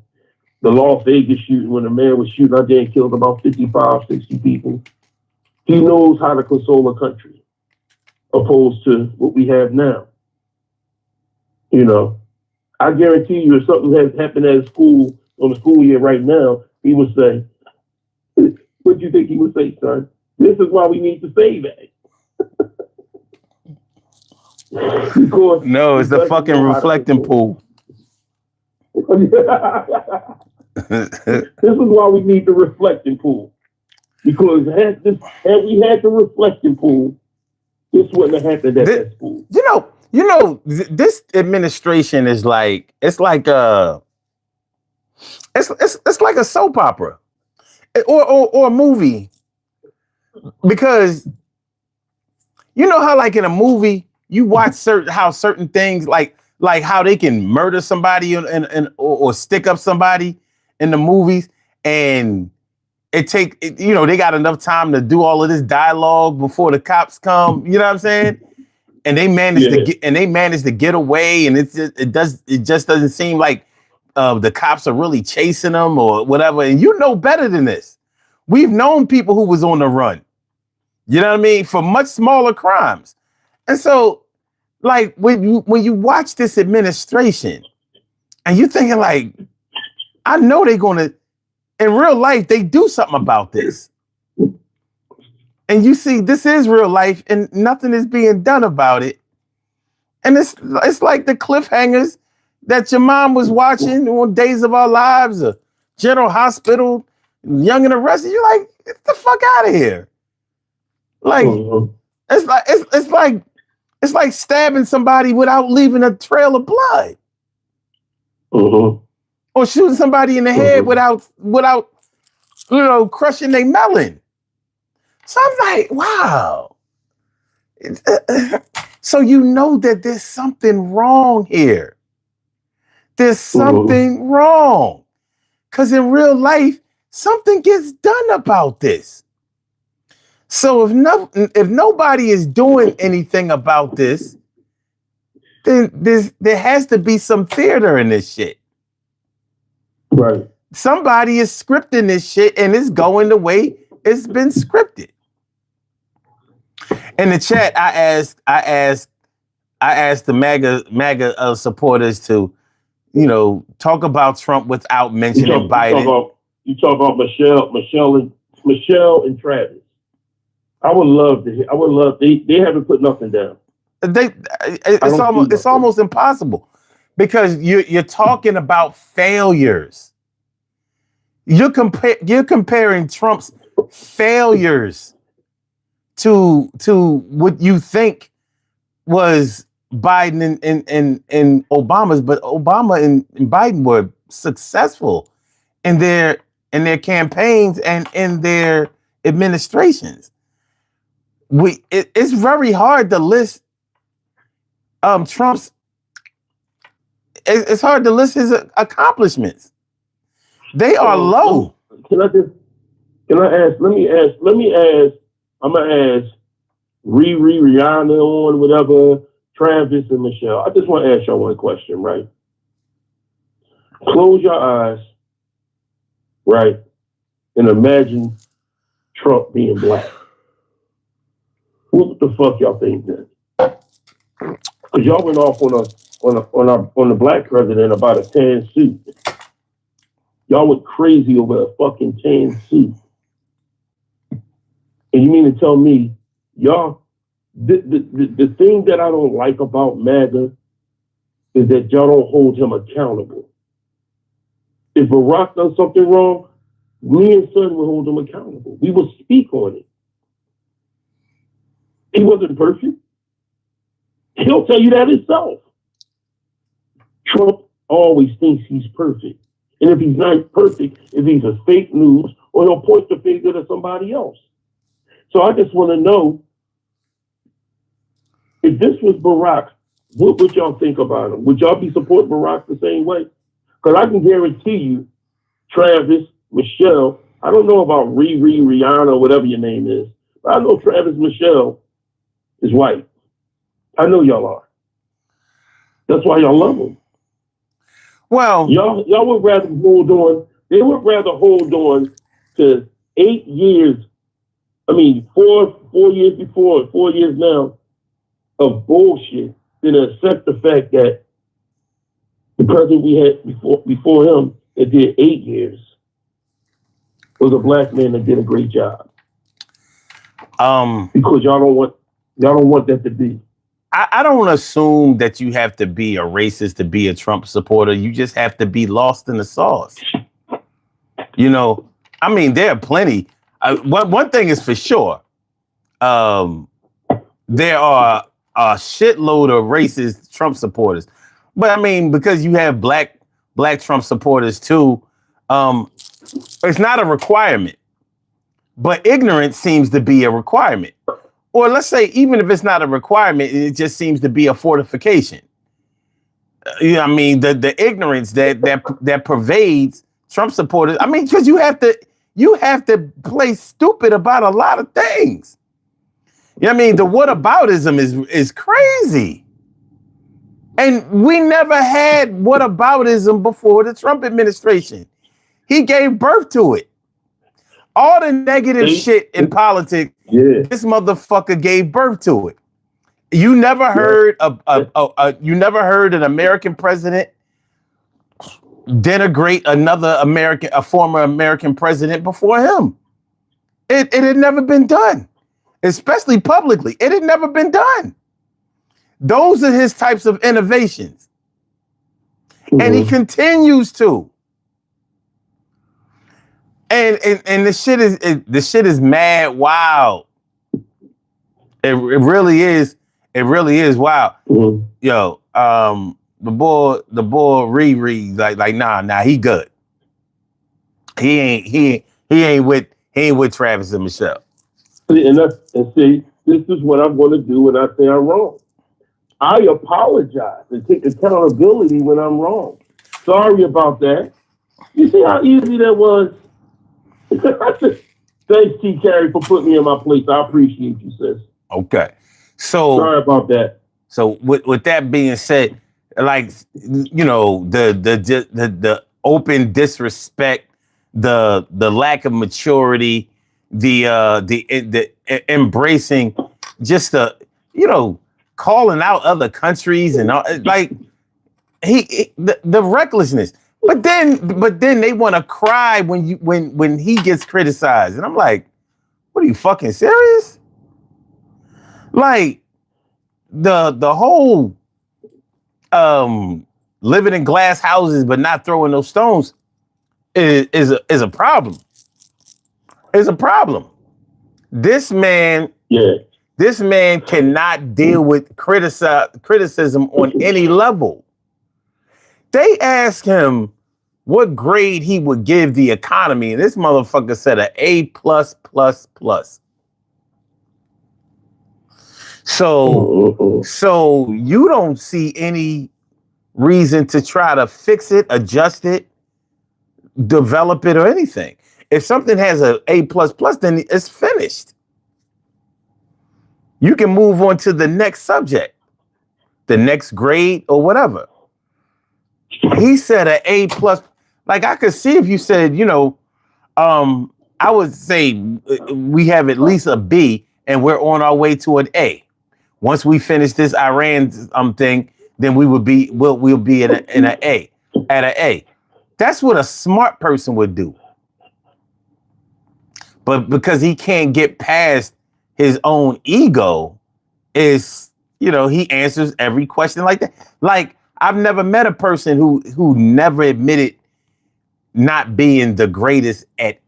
Speaker 2: Las Vegas shooting when the man was shooting out there and killed about 55, 60 people. He knows how to console a country, opposed to what we have now. You know, I guarantee you, if something has happened at school on the school year right now, he would say, "What do you think he would say, son? This is why we need to save it." Because
Speaker 1: No, it's the fucking reflecting pool.
Speaker 2: This is why we need the reflecting pool. Because had we had the reflecting pool, this wouldn't have happened at that school.
Speaker 1: This administration is like it's like a soap opera or a movie, because you know how like in a movie you watch certain things like how they can murder somebody or stick up somebody in the movies, and they got enough time to do all of this dialogue before the cops come. You know what I'm saying? And they managed to get away, and it just doesn't seem like the cops are really chasing them or whatever. And you know better than this. We've known people who was on the run. You know what I mean? For much smaller crimes. And so, like when you watch this administration, and you're thinking like, I know they're gonna, in real life, they do something about this. And you see, this is real life, and nothing is being done about it. And it's like the cliffhangers that your mom was watching on Days of Our Lives, or General Hospital, Young and the Restless. You're like, get the fuck out of here! Like it's like stabbing somebody without leaving a trail of blood, or shooting somebody in the head without crushing their melon. So I'm like, wow. So you know that there's something wrong here. There's something wrong. Because in real life, something gets done about this. So if nobody is doing anything about this, then there has to be some theater in this shit.
Speaker 2: Right.
Speaker 1: Somebody is scripting this shit, and it's going the way it's been scripted. In the chat, I asked the MAGA supporters to, talk about Trump without mentioning Biden.
Speaker 2: You talk about Michelle and Travis. I would love to hear. They haven't put nothing down.
Speaker 1: It's almost impossible, because you're talking about failures. You're comparing Trump's failures to what you think was Biden and Obama's, but Obama and Biden were successful in their campaigns and in their administrations. It's very hard to list Trump's. It's hard to list his accomplishments. They are low.
Speaker 2: Can I ask? Let me ask. I'm gonna ask Riri, Rihanna, on whatever, Travis and Michelle. I just want to ask y'all one question, right? Close your eyes, right, and imagine Trump being black. What the fuck y'all think then? Because y'all went off on the black president about a tan suit. Y'all went crazy over a fucking tan suit. And you mean to tell me, y'all, the thing that I don't like about MAGA is that y'all don't hold him accountable. If Barack does something wrong, me and Son will hold him accountable. We will speak on it. He wasn't perfect. He'll tell you that himself. Trump always thinks he's perfect. And if he's not perfect, if he's a fake news, or he'll point the finger to somebody else. So I just want to know, if this was Barack, what would y'all think about him? Would y'all be supporting Barack the same way? Because I can guarantee you, Travis, Michelle, I don't know about Riri, Rihanna, whatever your name is, but I know Travis, Michelle is white. I know y'all are. That's why y'all love him.
Speaker 1: Well,
Speaker 2: y'all would rather hold on. They would rather hold on to 8 years I mean, 4 years before, 4 years now of bullshit, then accept the fact that the president we had before him that did 8 years was a black man that did a great job. Because y'all don't want that to be.
Speaker 1: I don't assume that you have to be a racist to be a Trump supporter. You just have to be lost in the sauce. You know, I mean, there are plenty. One thing is for sure. There are a shitload of racist Trump supporters. But I mean, because you have black Trump supporters too, it's not a requirement. But ignorance seems to be a requirement. Or let's say, even if it's not a requirement, it just seems to be a fortification. You know what I mean? The ignorance that pervades Trump supporters. I mean, because you have to play stupid about a lot of things. You know what I mean? The whataboutism is crazy. And we never had whataboutism before the Trump administration. He gave birth to it. All the negative shit in politics, this motherfucker gave birth to it. You never heard you never heard an American president denigrate a former American president before him. It had never been done, especially publicly. It had never been done. Those are his types of innovations. And he continues to. And the shit is mad wild. It really is. It really is wild. Yo, the boy Riri, like nah, he good. He ain't with Travis and Michelle.
Speaker 2: See, this is what I'm going to do when I say I'm wrong. I apologize and take accountability when I'm wrong. Sorry about that. You see how easy that was? Thanks, T. Carey, for putting me in my place. I appreciate you, sis.
Speaker 1: Okay. So
Speaker 2: sorry about that.
Speaker 1: So with that being said, like, you know, the open disrespect, the lack of maturity, the embracing, just calling out other countries and all, like the recklessness. But then they want to cry when he gets criticized, and I'm like, what are you fucking serious? Like the whole living in glass houses but not throwing those stones is a problem. It's a problem. This man cannot deal with criticism on any level. They asked him what grade he would give the economy, and this motherfucker said an A+++. So you don't see any reason to try to fix it, adjust it, develop it, or anything. If something has an A++, then it's finished. You can move on to the next subject, the next grade, or whatever. He said an A+. Like, I could see if you said, I would say we have at least a B and we're on our way to an A. Once we finish this Iran thing, then we'll be in an A, at an A. That's what a smart person would do. But because he can't get past his own ego, he answers every question like that. Like, I've never met a person who never admitted not being the greatest at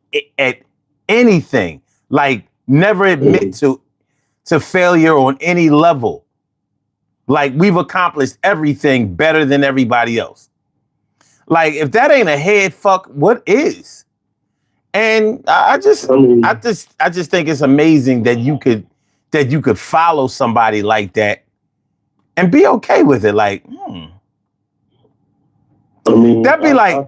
Speaker 1: anything. Like, never admit to failure on any level. Like, we've accomplished everything better than everybody else. Like, if that ain't a head fuck, what is? And I just think it's amazing that you could follow somebody like that and be okay with it. Like, that'd be like,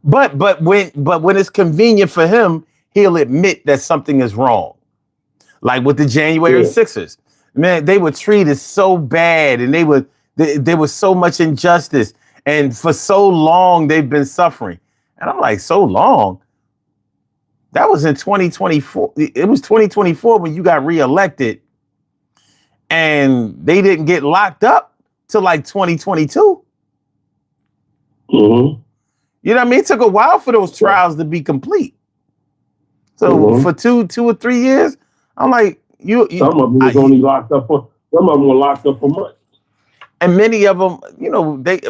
Speaker 1: but when it's convenient for him, he'll admit that something is wrong. Like with the January 6ers, man, they were treated so bad, and there was so much injustice, and for so long they've been suffering. And I'm like, so long? That was in 2024. It was 2024 when you got reelected, and they didn't get locked up till like 2022.
Speaker 2: Mm-hmm.
Speaker 1: You know what I mean? It took a while for those trials to be complete. So for two or 3 years, I'm like,
Speaker 2: some of them was only locked up for. Some of them were locked up for months.
Speaker 1: And many of them,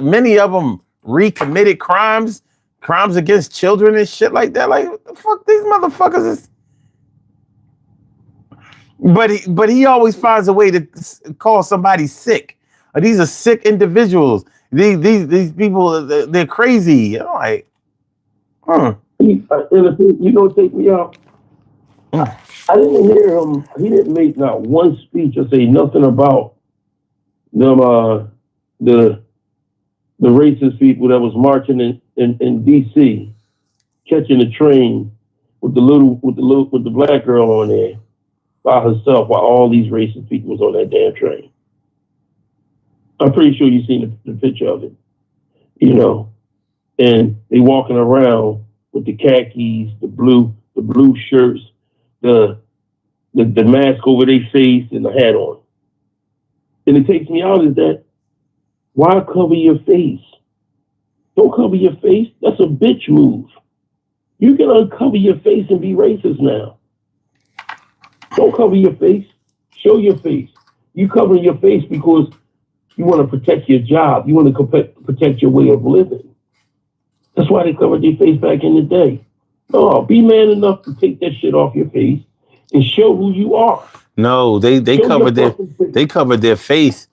Speaker 1: many of them recommitted crimes against children and shit like that. Like, what the fuck, these motherfuckers is. But he always finds a way to call somebody sick. These are sick individuals. These people, they're crazy. I'm like,
Speaker 2: You don't take me out. I didn't hear him. He didn't make not one speech or say nothing about them. The racist people that was marching in D.C. catching a train with the black girl on there by herself while all these racist people was on that damn train. I'm pretty sure you've seen the picture of it, and they walking around with the khakis, the blue shirts, the mask over their face and the hat on. And it takes me out is that, why cover your face? Don't cover your face. That's a bitch move. You can uncover your face and be racist now. Don't cover your face. Show your face. You cover your face because you want to protect your job. You want to protect your way of living. That's why they covered their face back in the day. No, be man enough to take that shit off your face and show who you are.
Speaker 1: No, they covered their face.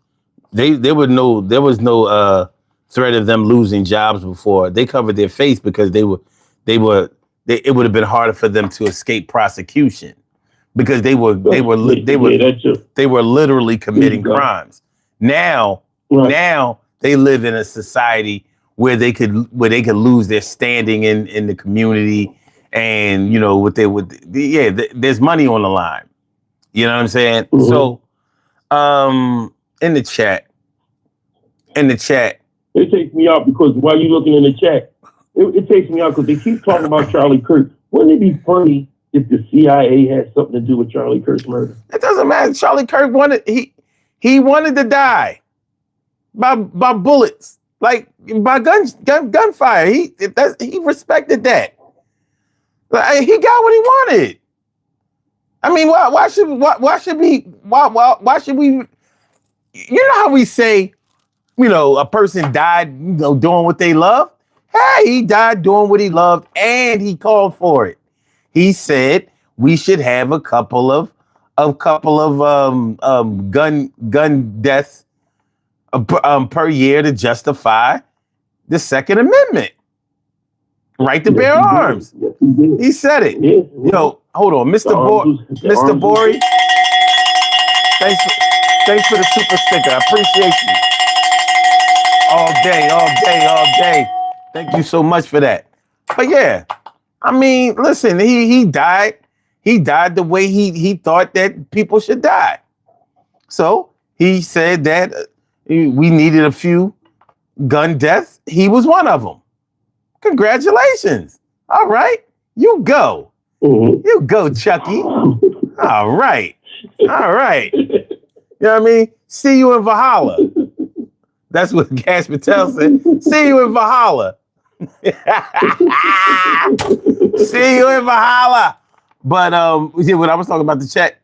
Speaker 1: There was no threat of them losing jobs before. They covered their face because it would have been harder for them to escape prosecution because they were literally committing crimes. Now they live in a society where they could lose their standing in the community, and there's money on the line. You know what I'm saying? Mm-hmm. So, in the chat,
Speaker 2: it takes me out because while you looking in the chat, it takes me out because they keep talking about Charlie Kirk. Wouldn't it be funny if the CIA had something to do with Charlie Kirk's murder?
Speaker 1: It doesn't matter. Charlie Kirk wanted he wanted to die by bullets, like by gunfire. He respected that. Like, he got what he wanted. I mean, why should we? You know how we say, a person died, doing what they love. Hey, he died doing what he loved, and he called for it. He said we should have a couple of gun deaths per year to justify the Second Amendment, right to bear arms. He said it. Yo, hold on, Mr. Bori. Thanks for the super sticker. I appreciate you. All day. Thank you so much for that. But yeah, I mean, listen, he died. He died the way he thought that people should die. So he said that we needed a few gun deaths. He was one of them. Congratulations. All right. You go. Mm-hmm. You go, Chucky. All right. You know what I mean? See you in Valhalla. That's what Gash Patel said. See you in Valhalla. See you in Valhalla. But when I was talking about the chat,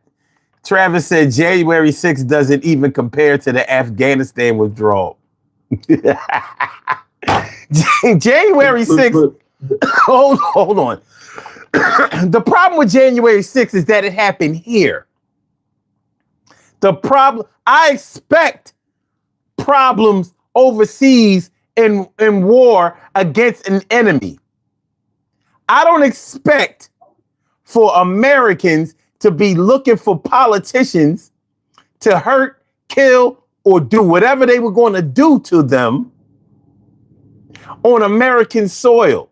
Speaker 1: Travis said January 6th doesn't even compare to the Afghanistan withdrawal. January 6th. Hold on. The problem with January 6th is that it happened here. I expect problems overseas in war against an enemy. I don't expect for Americans to be looking for politicians to hurt, kill, or do whatever they were going to do to them on American soil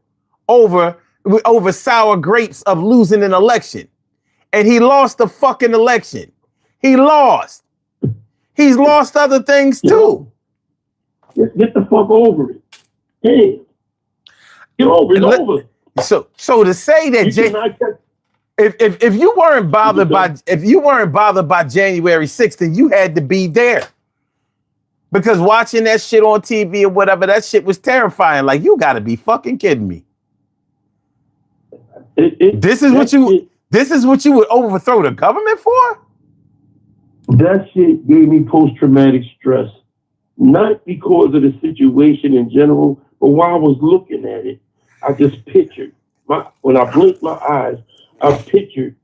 Speaker 1: over sour grapes of losing an election. And he lost the fucking election. He lost. He's lost other things too.
Speaker 2: Get the fuck over it. Hey, get over it.
Speaker 1: So to say that if you weren't bothered by January 6th, then you had to be there. Because watching that shit on TV or whatever, that shit was terrifying. Like, you gotta be fucking kidding me. This is what you would overthrow the government for?
Speaker 2: That shit gave me post-traumatic stress. Not because of the situation in general, but while I was looking at it, I just pictured, when I blinked my eyes, I pictured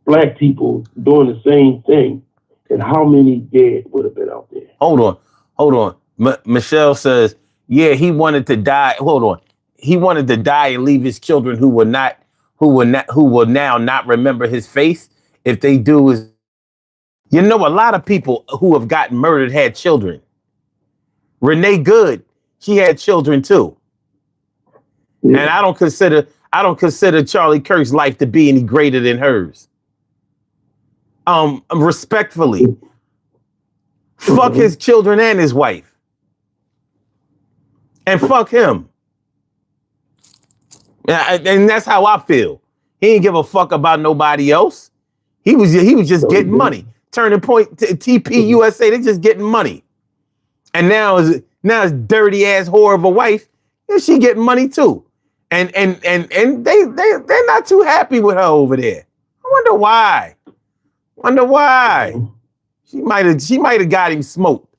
Speaker 2: black people doing the same thing, and how many dead would have been out there.
Speaker 1: Hold on. Michelle says, yeah, he wanted to die. Hold on. He wanted to die and leave his children who will now not remember his face. If they do, is, you know, a lot of people who have gotten murdered had children. Renee Good, she had children too. Yeah. And I don't consider Charlie Kirk's life to be any greater than hers. Respectfully, fuck his children and his wife. And fuck him. And that's how I feel. He didn't give a fuck about nobody else. He was just getting money. Turning Point to TP USA, they just getting money. And now his dirty ass whore of a wife, and she getting money too. And they're not too happy with her over there. I wonder why. She might have got him smoked.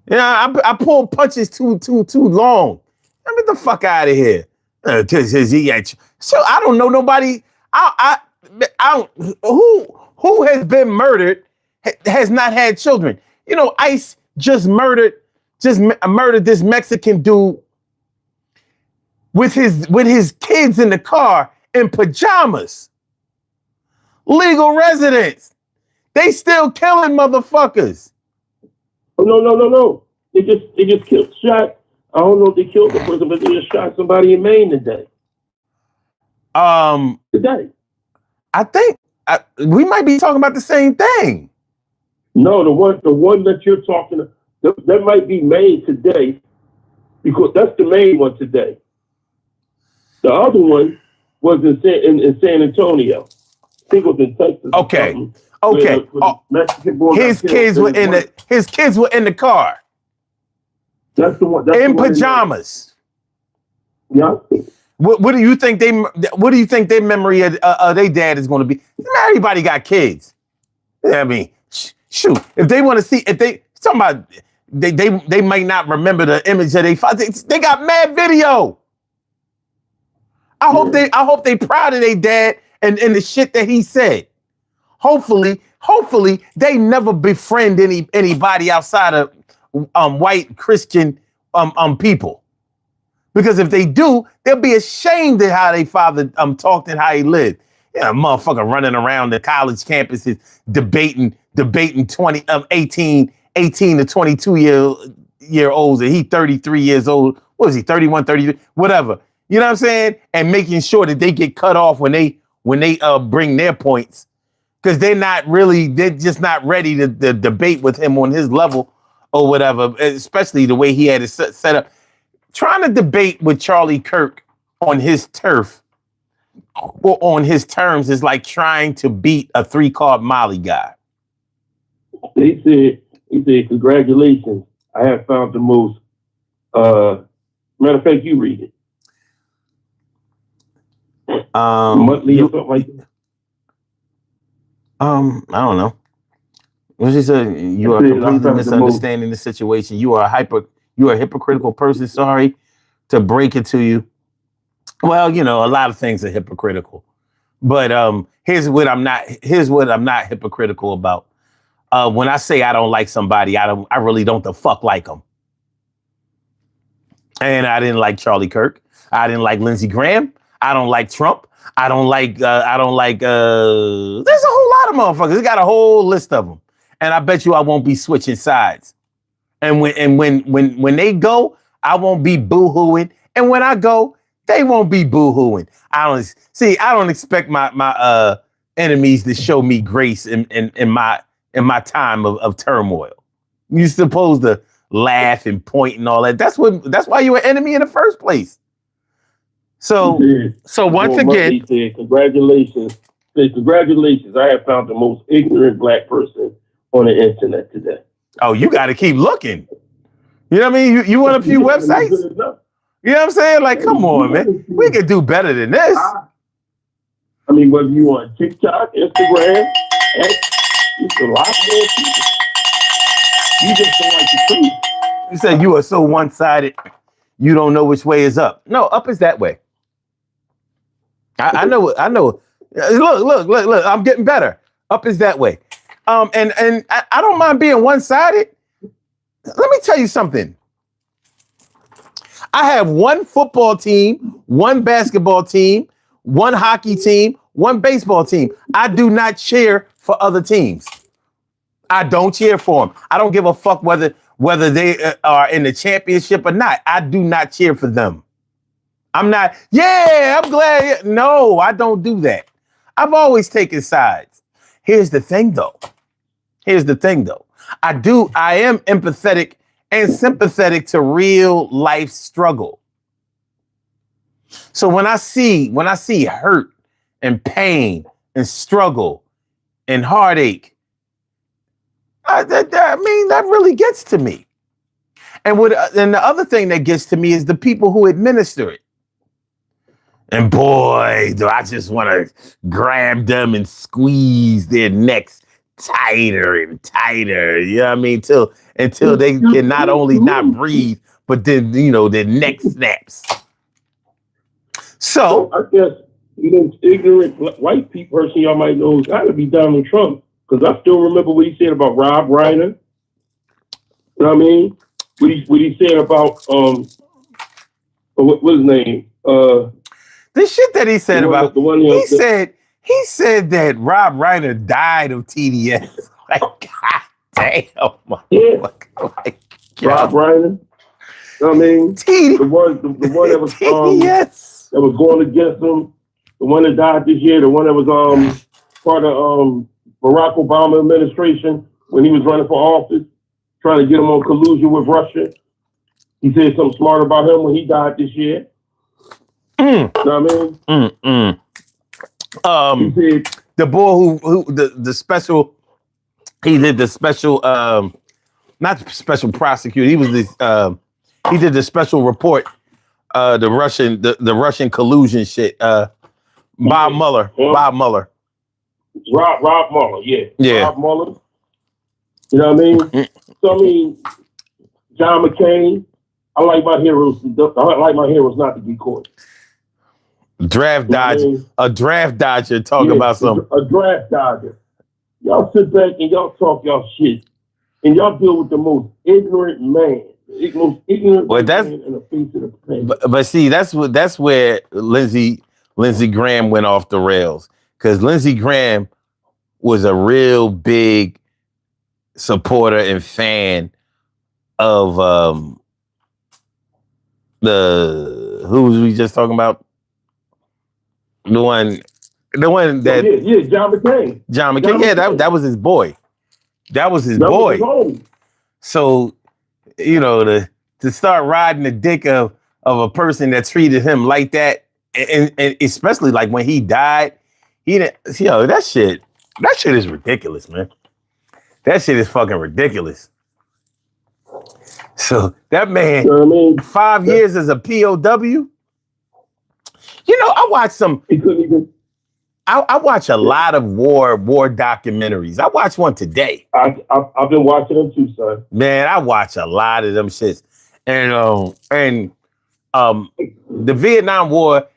Speaker 1: Yeah, I pulled punches too long. Get the fuck out of here. So I don't know nobody. I don't, who has been murdered has not had children. You know, ICE just murdered this Mexican dude with his kids in the car in pajamas. Legal residents. They still killing motherfuckers.
Speaker 2: Oh, no. They just killed, shot. I don't know if they killed the person, but they just shot somebody in Maine today. Today.
Speaker 1: I think we might be talking about the same thing.
Speaker 2: No, the one that you're talking about, that might be Maine today, because that's the main one today. The other one was in San Antonio. I think it was in Texas.
Speaker 1: Okay. His kids were in the car.
Speaker 2: That's the one.
Speaker 1: In pajamas.
Speaker 2: Yeah.
Speaker 1: What do you think their memory of their dad is going to be? Everybody got kids. I mean, shoot. If they want to see, they might not remember the image of their father. They got mad video. I hope they proud of their dad and the shit that he said. Hopefully they never befriend anybody outside of white Christian people. Because if they do, they'll be ashamed at how their father talked and how he lived. Yeah, motherfucker running around the college campuses debating 18 to 22 year olds, and he 33 years old. What is he, 31, 33, whatever. You know what I'm saying? And making sure that they get cut off when they bring their points. Because they're just not ready to debate with him on his level or whatever, especially the way he had it set up. Trying to debate with Charlie Kirk on his turf or on his terms is like trying to beat a 3-card Molly guy.
Speaker 2: He said, congratulations. I have found the most, matter of fact, you read it. Monthly or something like that. I
Speaker 1: don't know. What she said, you are completely misunderstanding the situation. You are a hypocritical person. Sorry to break it to you. Well, you know, a lot of things are hypocritical. But here's what I'm not hypocritical about. When I say I don't like somebody, I really don't the fuck like them. And I didn't like Charlie Kirk. I didn't like Lindsey Graham. I don't like Trump. I don't like there's a whole lot of motherfuckers. They got a whole list of them. And I bet you I won't be switching sides. And when they go, I won't be boo-hooing. And when I go, they won't be boo-hooing. I don't expect my enemies to show me grace in my time of turmoil. You're supposed to laugh and point and all that. That's why you're an enemy in the first place. So once again,
Speaker 2: he said, congratulations. Said, congratulations. I have found the most ignorant black person on the internet today.
Speaker 1: oh, you got to keep looking. You know what I mean? You want a few websites? You know what I'm saying? Like, come on, man. We can do better than this.
Speaker 2: I mean, whether you on TikTok, Instagram, X, it's a lot more people. You just don't like the truth.
Speaker 1: You said you are so one-sided, you don't know which way is up. No, up is that way. I know. Look. I'm getting better. Up is that way. And I don't mind being one-sided. Let me tell you something. I have one football team, one basketball team, one hockey team, one baseball team. I do not cheer for other teams. I don't cheer for them. I don't give a fuck whether they are in the championship or not. I do not cheer for them. I'm not, I'm glad. No, I don't do that. I've always taken sides. Here's the thing though. I am empathetic and sympathetic to real life struggle. So when I see hurt and pain and struggle and heartache, that really gets to me. And the other thing that gets to me is the people who administer it. And boy, do I just want to grab them and squeeze their necks tighter and tighter. You know what I mean? Until they can not only not breathe, but then, their neck snaps. So
Speaker 2: I guess, ignorant white people person y'all might know has got to be Donald Trump. Because I still remember what he said about Rob Reiner. You know what I mean? What he said about, what's his name?
Speaker 1: The shit that he said about, he said that Rob Reiner died of TDS. Like, God damn.
Speaker 2: Yeah.
Speaker 1: Like,
Speaker 2: Rob Reiner. You know what I mean? The one that was
Speaker 1: TDS.
Speaker 2: That was going against him. The one that died this year. The one that was part of Barack Obama administration when he was running for office, trying to get him on collusion with Russia. He said something smart about him when he died this year. You know what I mean? He said,
Speaker 1: the boy who the special, he did the special, not the special prosecutor. He was he did the special report, the Russian collusion shit. Bob Mueller.
Speaker 2: Rob Mueller, yeah. Rob Mueller. You know what I mean? So I mean, John McCain. I like my heroes not to be caught.
Speaker 1: Draft dodger, a draft dodger talking about something.
Speaker 2: A draft dodger. Y'all sit back and y'all talk y'all shit, and y'all deal with the most ignorant man, most ignorant man in the face of the planet.
Speaker 1: But see, that's where Lindsey Graham went off the rails, because Lindsey Graham was a real big supporter and fan of who was we just talking about? The one that
Speaker 2: John McCain.
Speaker 1: John McCain. That was his boy. That was his boy. So, to start riding the dick of a person that treated him like that, and especially like when he died, that shit is ridiculous, man. That shit is fucking ridiculous. So that man, 5 years as a POW. I watch I watch a lot of war documentaries. I watched one today.
Speaker 2: I've been watching them too, son.
Speaker 1: Man, I watch a lot of them shits. And the Vietnam War,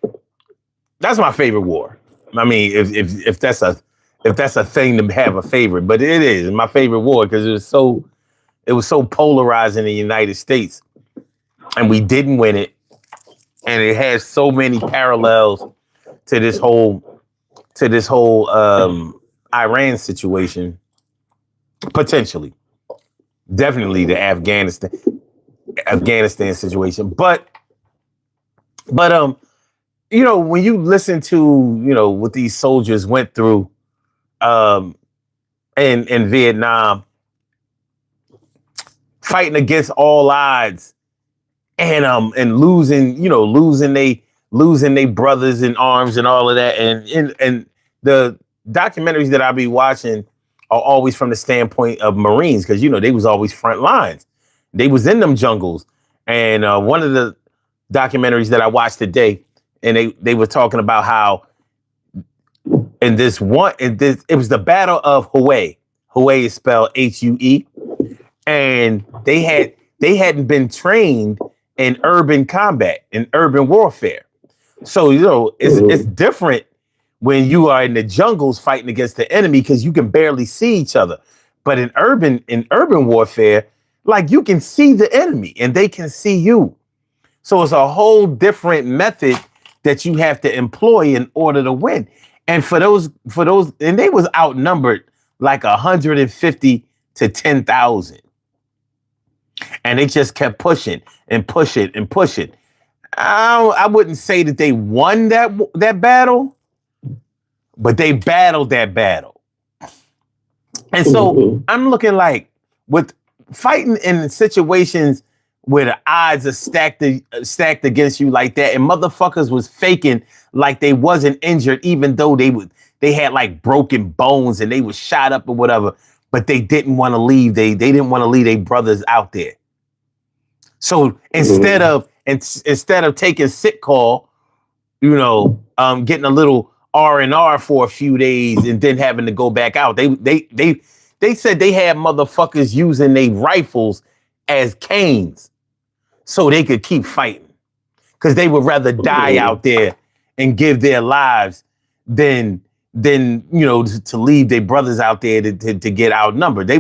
Speaker 1: that's my favorite war. I mean, if that's a thing to have a favorite, but it is my favorite war because it was so polarizing in the United States, and we didn't win it. And it has so many parallels to this whole Iran situation, potentially, definitely the Afghanistan situation. But when you listen to what these soldiers went through in Vietnam, fighting against all odds, and losing losing their brothers in arms and all of that. And the documentaries that I be watching are always from the standpoint of Marines, because, you know, they was always front lines. They was in them jungles. And one of the documentaries that I watched today, and they were talking about how it was the Battle of Hue. Hue is spelled Hue. And they hadn't been trained in urban combat, in urban warfare. So, you know, it's different when you are in the jungles fighting against the enemy, because you can barely see each other. But in urban warfare, like, you can see the enemy and they can see you. So it's a whole different method that you have to employ in order to win. And for those, and they was outnumbered like 150 to 10,000. And they just kept pushing and pushing and pushing. I wouldn't say that they won that battle, but they battled that battle. And so I'm looking like, with fighting in situations where the odds are stacked against you like that, and motherfuckers was faking like they wasn't injured, even though they had like broken bones and they was shot up or whatever, but they didn't want to leave. They didn't want to leave their brothers out there. So instead of taking sick call, you know, getting a little R&R for a few days and then having to go back out, they said they had motherfuckers using their rifles as canes so they could keep fighting, because they would rather die out there and give their lives than you know, to leave their brothers out there to get outnumbered. They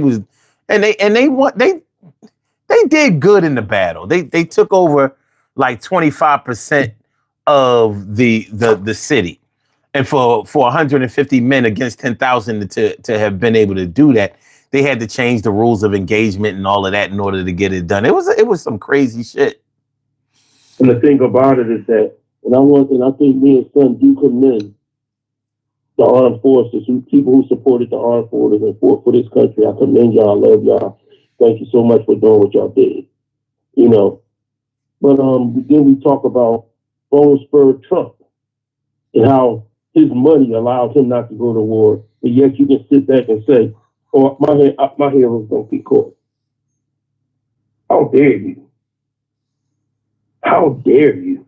Speaker 1: did good in the battle. They took over like 25% of the city. And for 150 men against 10,000 to have been able to do that, they had to change the rules of engagement and all of that in order to get it done. It was some crazy shit.
Speaker 2: And the thing about it is that, and I think me and Son do commend the armed forces, people who supported the armed forces and fought for this country. I commend y'all. I love y'all. Thank you so much for doing what y'all did. You know, but then we talk about Bone Spur Trump and how his money allowed him not to go to war, but yet you can sit back and say, "Oh, my heroes don't get caught." How dare you? How dare you?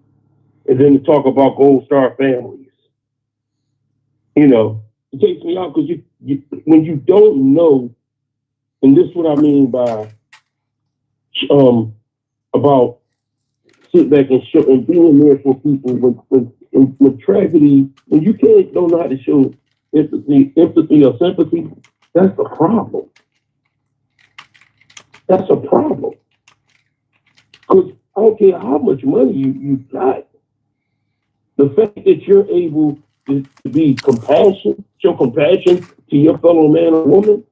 Speaker 2: And then to talk about Gold Star families. You know, it takes me out, because you when you don't know, and this is what I mean by about sit back and being there for people when tragedy, when you don't know how to show empathy or sympathy, that's a problem. That's a problem. Because I don't care how much money you got, the fact that you're able to show compassion to your fellow man or woman,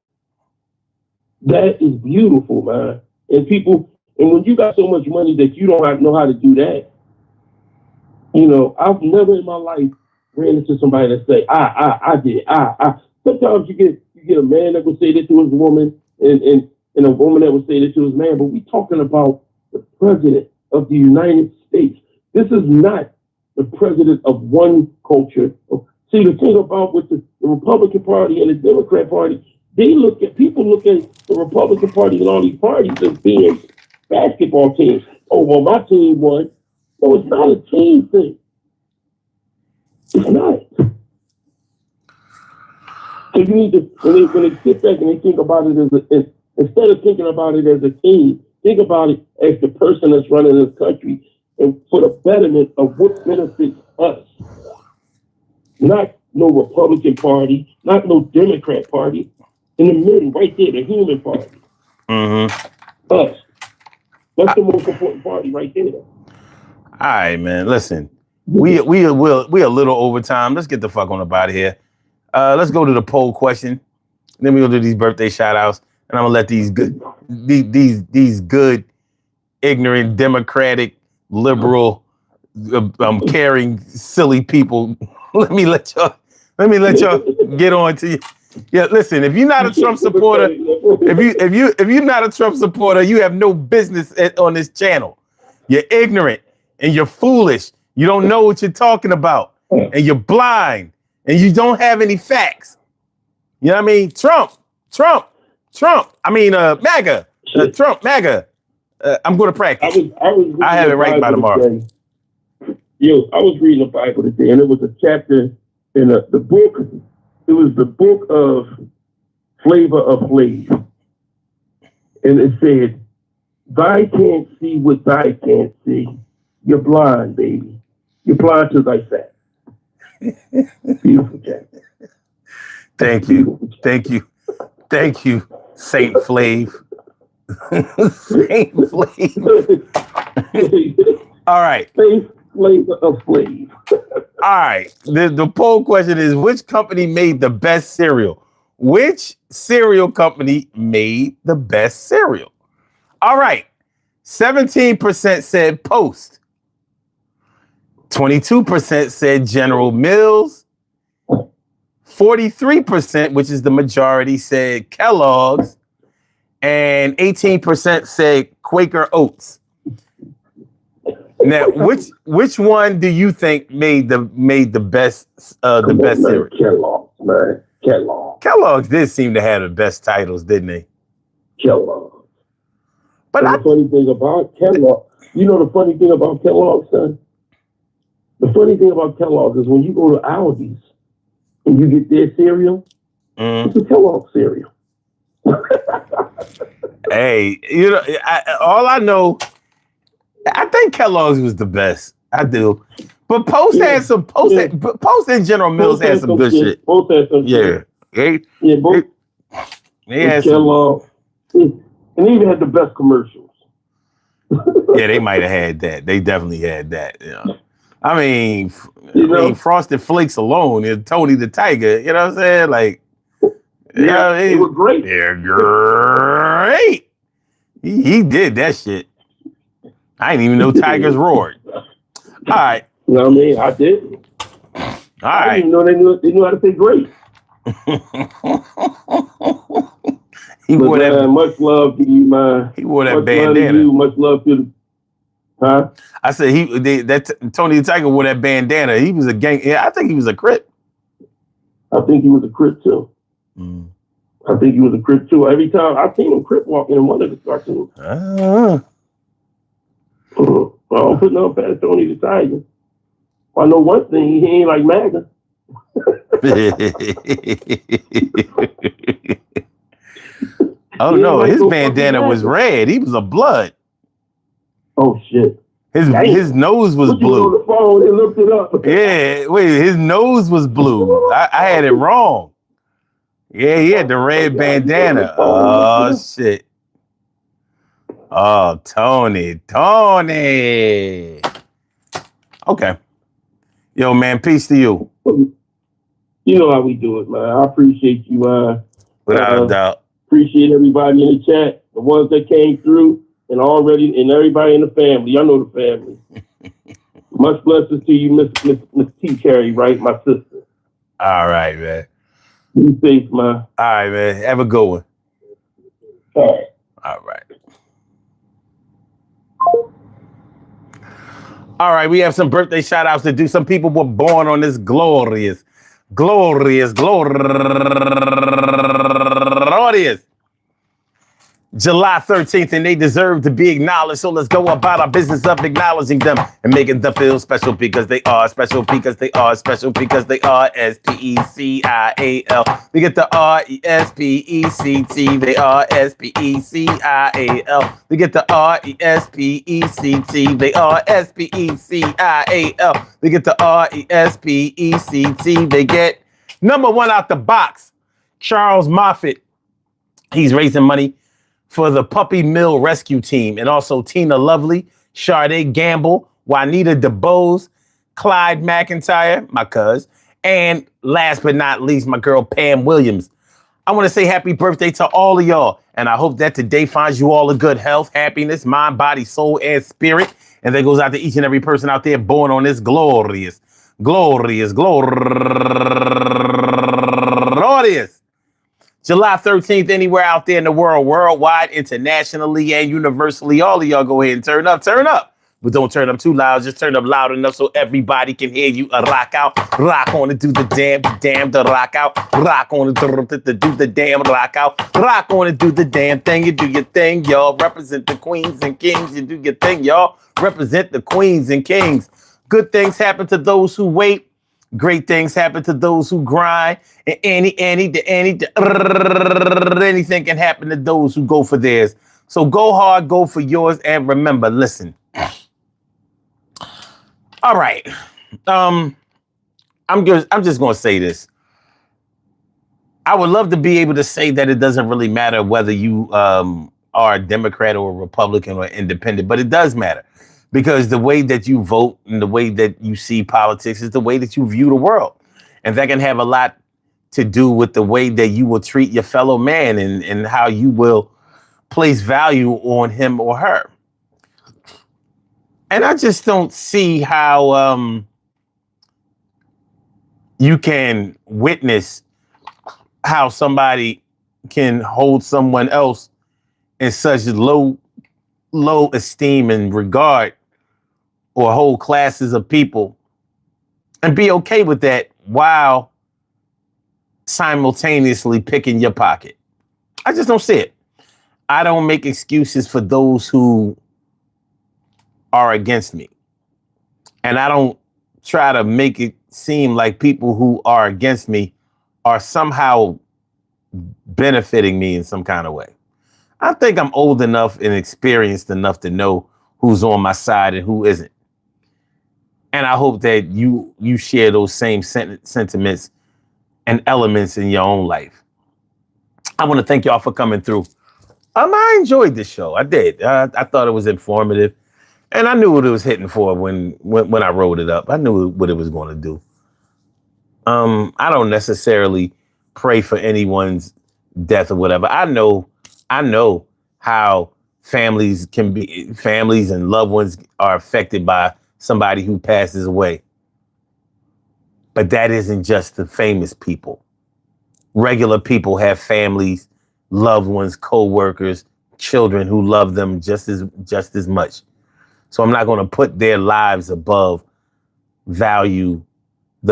Speaker 2: that is beautiful, man. And when you got so much money that you don't know how to do that, you know, I've never in my life ran into somebody that say, I did. Sometimes you get a man that would say that to his woman, and a woman that would say that to his man, but we're talking about the president of the United States. This is not the president of one culture. See, the thing about with the Republican Party and the Democrat Party, people look at the Republican Party and all these parties as being basketball teams. Oh, well, my team won. No, it's not a team thing. It's not. So you need to, when they sit back and they think about it as instead of thinking about it as a team, think about it as the person that's running this country, and for the betterment of what benefits us. Not no Republican Party, not no Democrat Party. In the middle, right there, the human party. Mm-hmm. Us. That's the most important party right there. All
Speaker 1: right, man. Listen, we a little over time. Let's get the fuck on up out of here. Let's go to the poll question. Then we'll do these birthday shout outs. And I'm gonna let these good, ignorant, democratic, liberal, caring, silly people. Let me let y'all get on to you. Yeah, listen, if you're not a Trump supporter, if you're not a Trump supporter, you have no business on this channel. You're ignorant and you're foolish You don't know what you're talking about, and you're blind, and you don't have any facts. You know what I mean? Trump. I mean, MAGA. Trump, MAGA. I'm going to practice. I have it right by tomorrow.
Speaker 2: Yo, I was reading the Bible today, and it was a chapter in the book. It was the book of Flavor of Flav. And it said, "Thy can't see what thy can't see. You're blind, baby. You're blind to thy fact." Beautiful chapter.
Speaker 1: Thank you. Saint Flav. Saint Flav. All right.
Speaker 2: Flavor of Flav.
Speaker 1: All right. The poll question is, which company made the best cereal? Which cereal company made the best cereal? All right. 17% said Post. 22% said General Mills. 43%, which is the majority, said Kellogg's. And 18% said Quaker Oats. Now, which one do you think made the best cereal?
Speaker 2: Kellogg's, man.
Speaker 1: Kellogg's did seem to have the best titles, didn't they?
Speaker 2: Kellogg's.
Speaker 1: But
Speaker 2: the funny thing about Kellogg's, you know the funny thing about Kellogg's, son? The funny thing about Kellogg's is when you go to Aldi's and you get their cereal, it's a Kellogg's cereal.
Speaker 1: Hey, you know, all I know, I think Kellogg's was the best. I do. But Post had some Post and General Mills had some good shit.
Speaker 2: Post had some shit. Both.
Speaker 1: They had
Speaker 2: Kellogg. And they even had the best commercials.
Speaker 1: Yeah, they might have had that. They definitely had that. You know? I mean, Frosted Flakes alone is Tony the Tiger. You know what I'm saying? Like,
Speaker 2: they were great.
Speaker 1: They're great. He did that shit. I didn't even know tigers roared. All right.
Speaker 2: You know what I mean? I did.
Speaker 1: All right.
Speaker 2: I didn't even know they knew how to say great. Much love to you, man.
Speaker 1: He wore that
Speaker 2: much
Speaker 1: bandana.
Speaker 2: Love to you, much love to the. Huh?
Speaker 1: I said Tony the Tiger wore that bandana. He was a gang. Yeah, I think he was a Crip.
Speaker 2: I think he was a Crip too. Every time I seen him Crip walking in one of the cartoons. I don't put no past Tony the Tiger. I know one thing, he ain't like MAGA.
Speaker 1: Oh no, his bandana was red. He was a blood.
Speaker 2: Oh shit.
Speaker 1: His nose was blue.
Speaker 2: On the phone and looked it up.
Speaker 1: Yeah, wait, his nose was blue. I had it wrong. Yeah, he had the red bandana. Oh shit. Oh, Tony. Okay. Yo, man, peace to you.
Speaker 2: You know how we do it, man. I appreciate you,
Speaker 1: without a doubt.
Speaker 2: Appreciate everybody in the chat, the ones that came through, and everybody in the family. Y'all know the family. Much blessings to you, Miss T. Carey, right? My sister.
Speaker 1: All right, man.
Speaker 2: Be safe, man.
Speaker 1: All right, man. Have a good one.
Speaker 2: All
Speaker 1: right. All right, we have some birthday shout outs to do. Some people were born on this glorious July 13th, and they deserve to be acknowledged. So let's go about our business of acknowledging them and making them feel special because they are special, because they are special, because they are SPECIAL. We get the RESPECT. They are SPECIAL. We get the RESPECT. They are SPECIAL. We get the RESPECT. They get number one out the box, Charles Moffitt. He's raising money for the Puppy Mill Rescue Team, and also Tina Lovely, Sade Gamble, Juanita DeBose, Clyde McIntyre, my cuz, and last but not least, my girl Pam Williams. I want to say happy birthday to all of y'all, and I hope that today finds you all a good health, happiness, mind, body, soul, and spirit. And that goes out to each and every person out there born on this glorious July 13th, anywhere out there in the world, worldwide, internationally, and universally. All of y'all go ahead and turn up. But don't turn up too loud. Just turn up loud enough so everybody can hear you. Rock out. Rock on and do the damn, the rock out. Rock on and do the damn rock out. Rock on and do the damn thing. You do your thing, y'all. Represent the queens and kings. You do your thing, y'all. Represent the queens and kings. Good things happen to those who wait. Great things happen to those who grind. And anything can happen to those who go for theirs. So go hard, go for yours, and remember, listen. All right. I'm just gonna say this. I would love to be able to say that it doesn't really matter whether you are a Democrat or a Republican or independent, but it does matter. Because the way that you vote and the way that you see politics is the way that you view the world. And that can have a lot to do with the way that you will treat your fellow man and how you will place value on him or her. And I just don't see how you can witness how somebody can hold someone else in such low esteem and regard, or whole classes of people, and be okay with that while simultaneously picking your pocket. I just don't see it. I don't make excuses for those who are against me. And I don't try to make it seem like people who are against me are somehow benefiting me in some kind of way. I think I'm old enough and experienced enough to know who's on my side and who isn't. And I hope that you share those same sentiments and elements in your own life. I want to thank y'all for coming through. I enjoyed this show. I did. I thought it was informative. And I knew what it was hitting for when I wrote it up. I knew what it was going to do. I don't necessarily pray for anyone's death or whatever. I know how families and loved ones are affected by somebody who passes away. But that isn't just the famous people. Regular people have families, loved ones, co-workers, children who love them just as much. So I'm not going to put their lives above the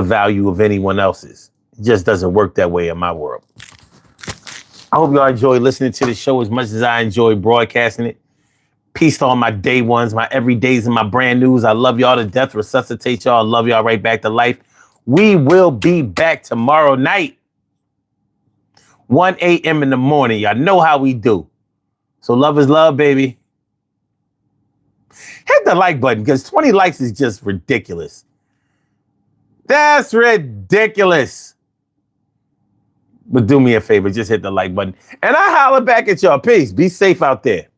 Speaker 1: value of anyone else's. It just doesn't work that way in my world. I hope y'all enjoy listening to the show as much as I enjoy broadcasting it. Peace to all my day ones, my everydays, and my brand news. I love y'all to death. Resuscitate y'all. Love y'all right back to life. We will be back tomorrow night, 1 a.m. in the morning. Y'all know how we do. So love is love, baby. Hit the like button because 20 likes is just ridiculous. That's ridiculous. But do me a favor, just hit the like button. And I holler back at y'all. Peace. Be safe out there.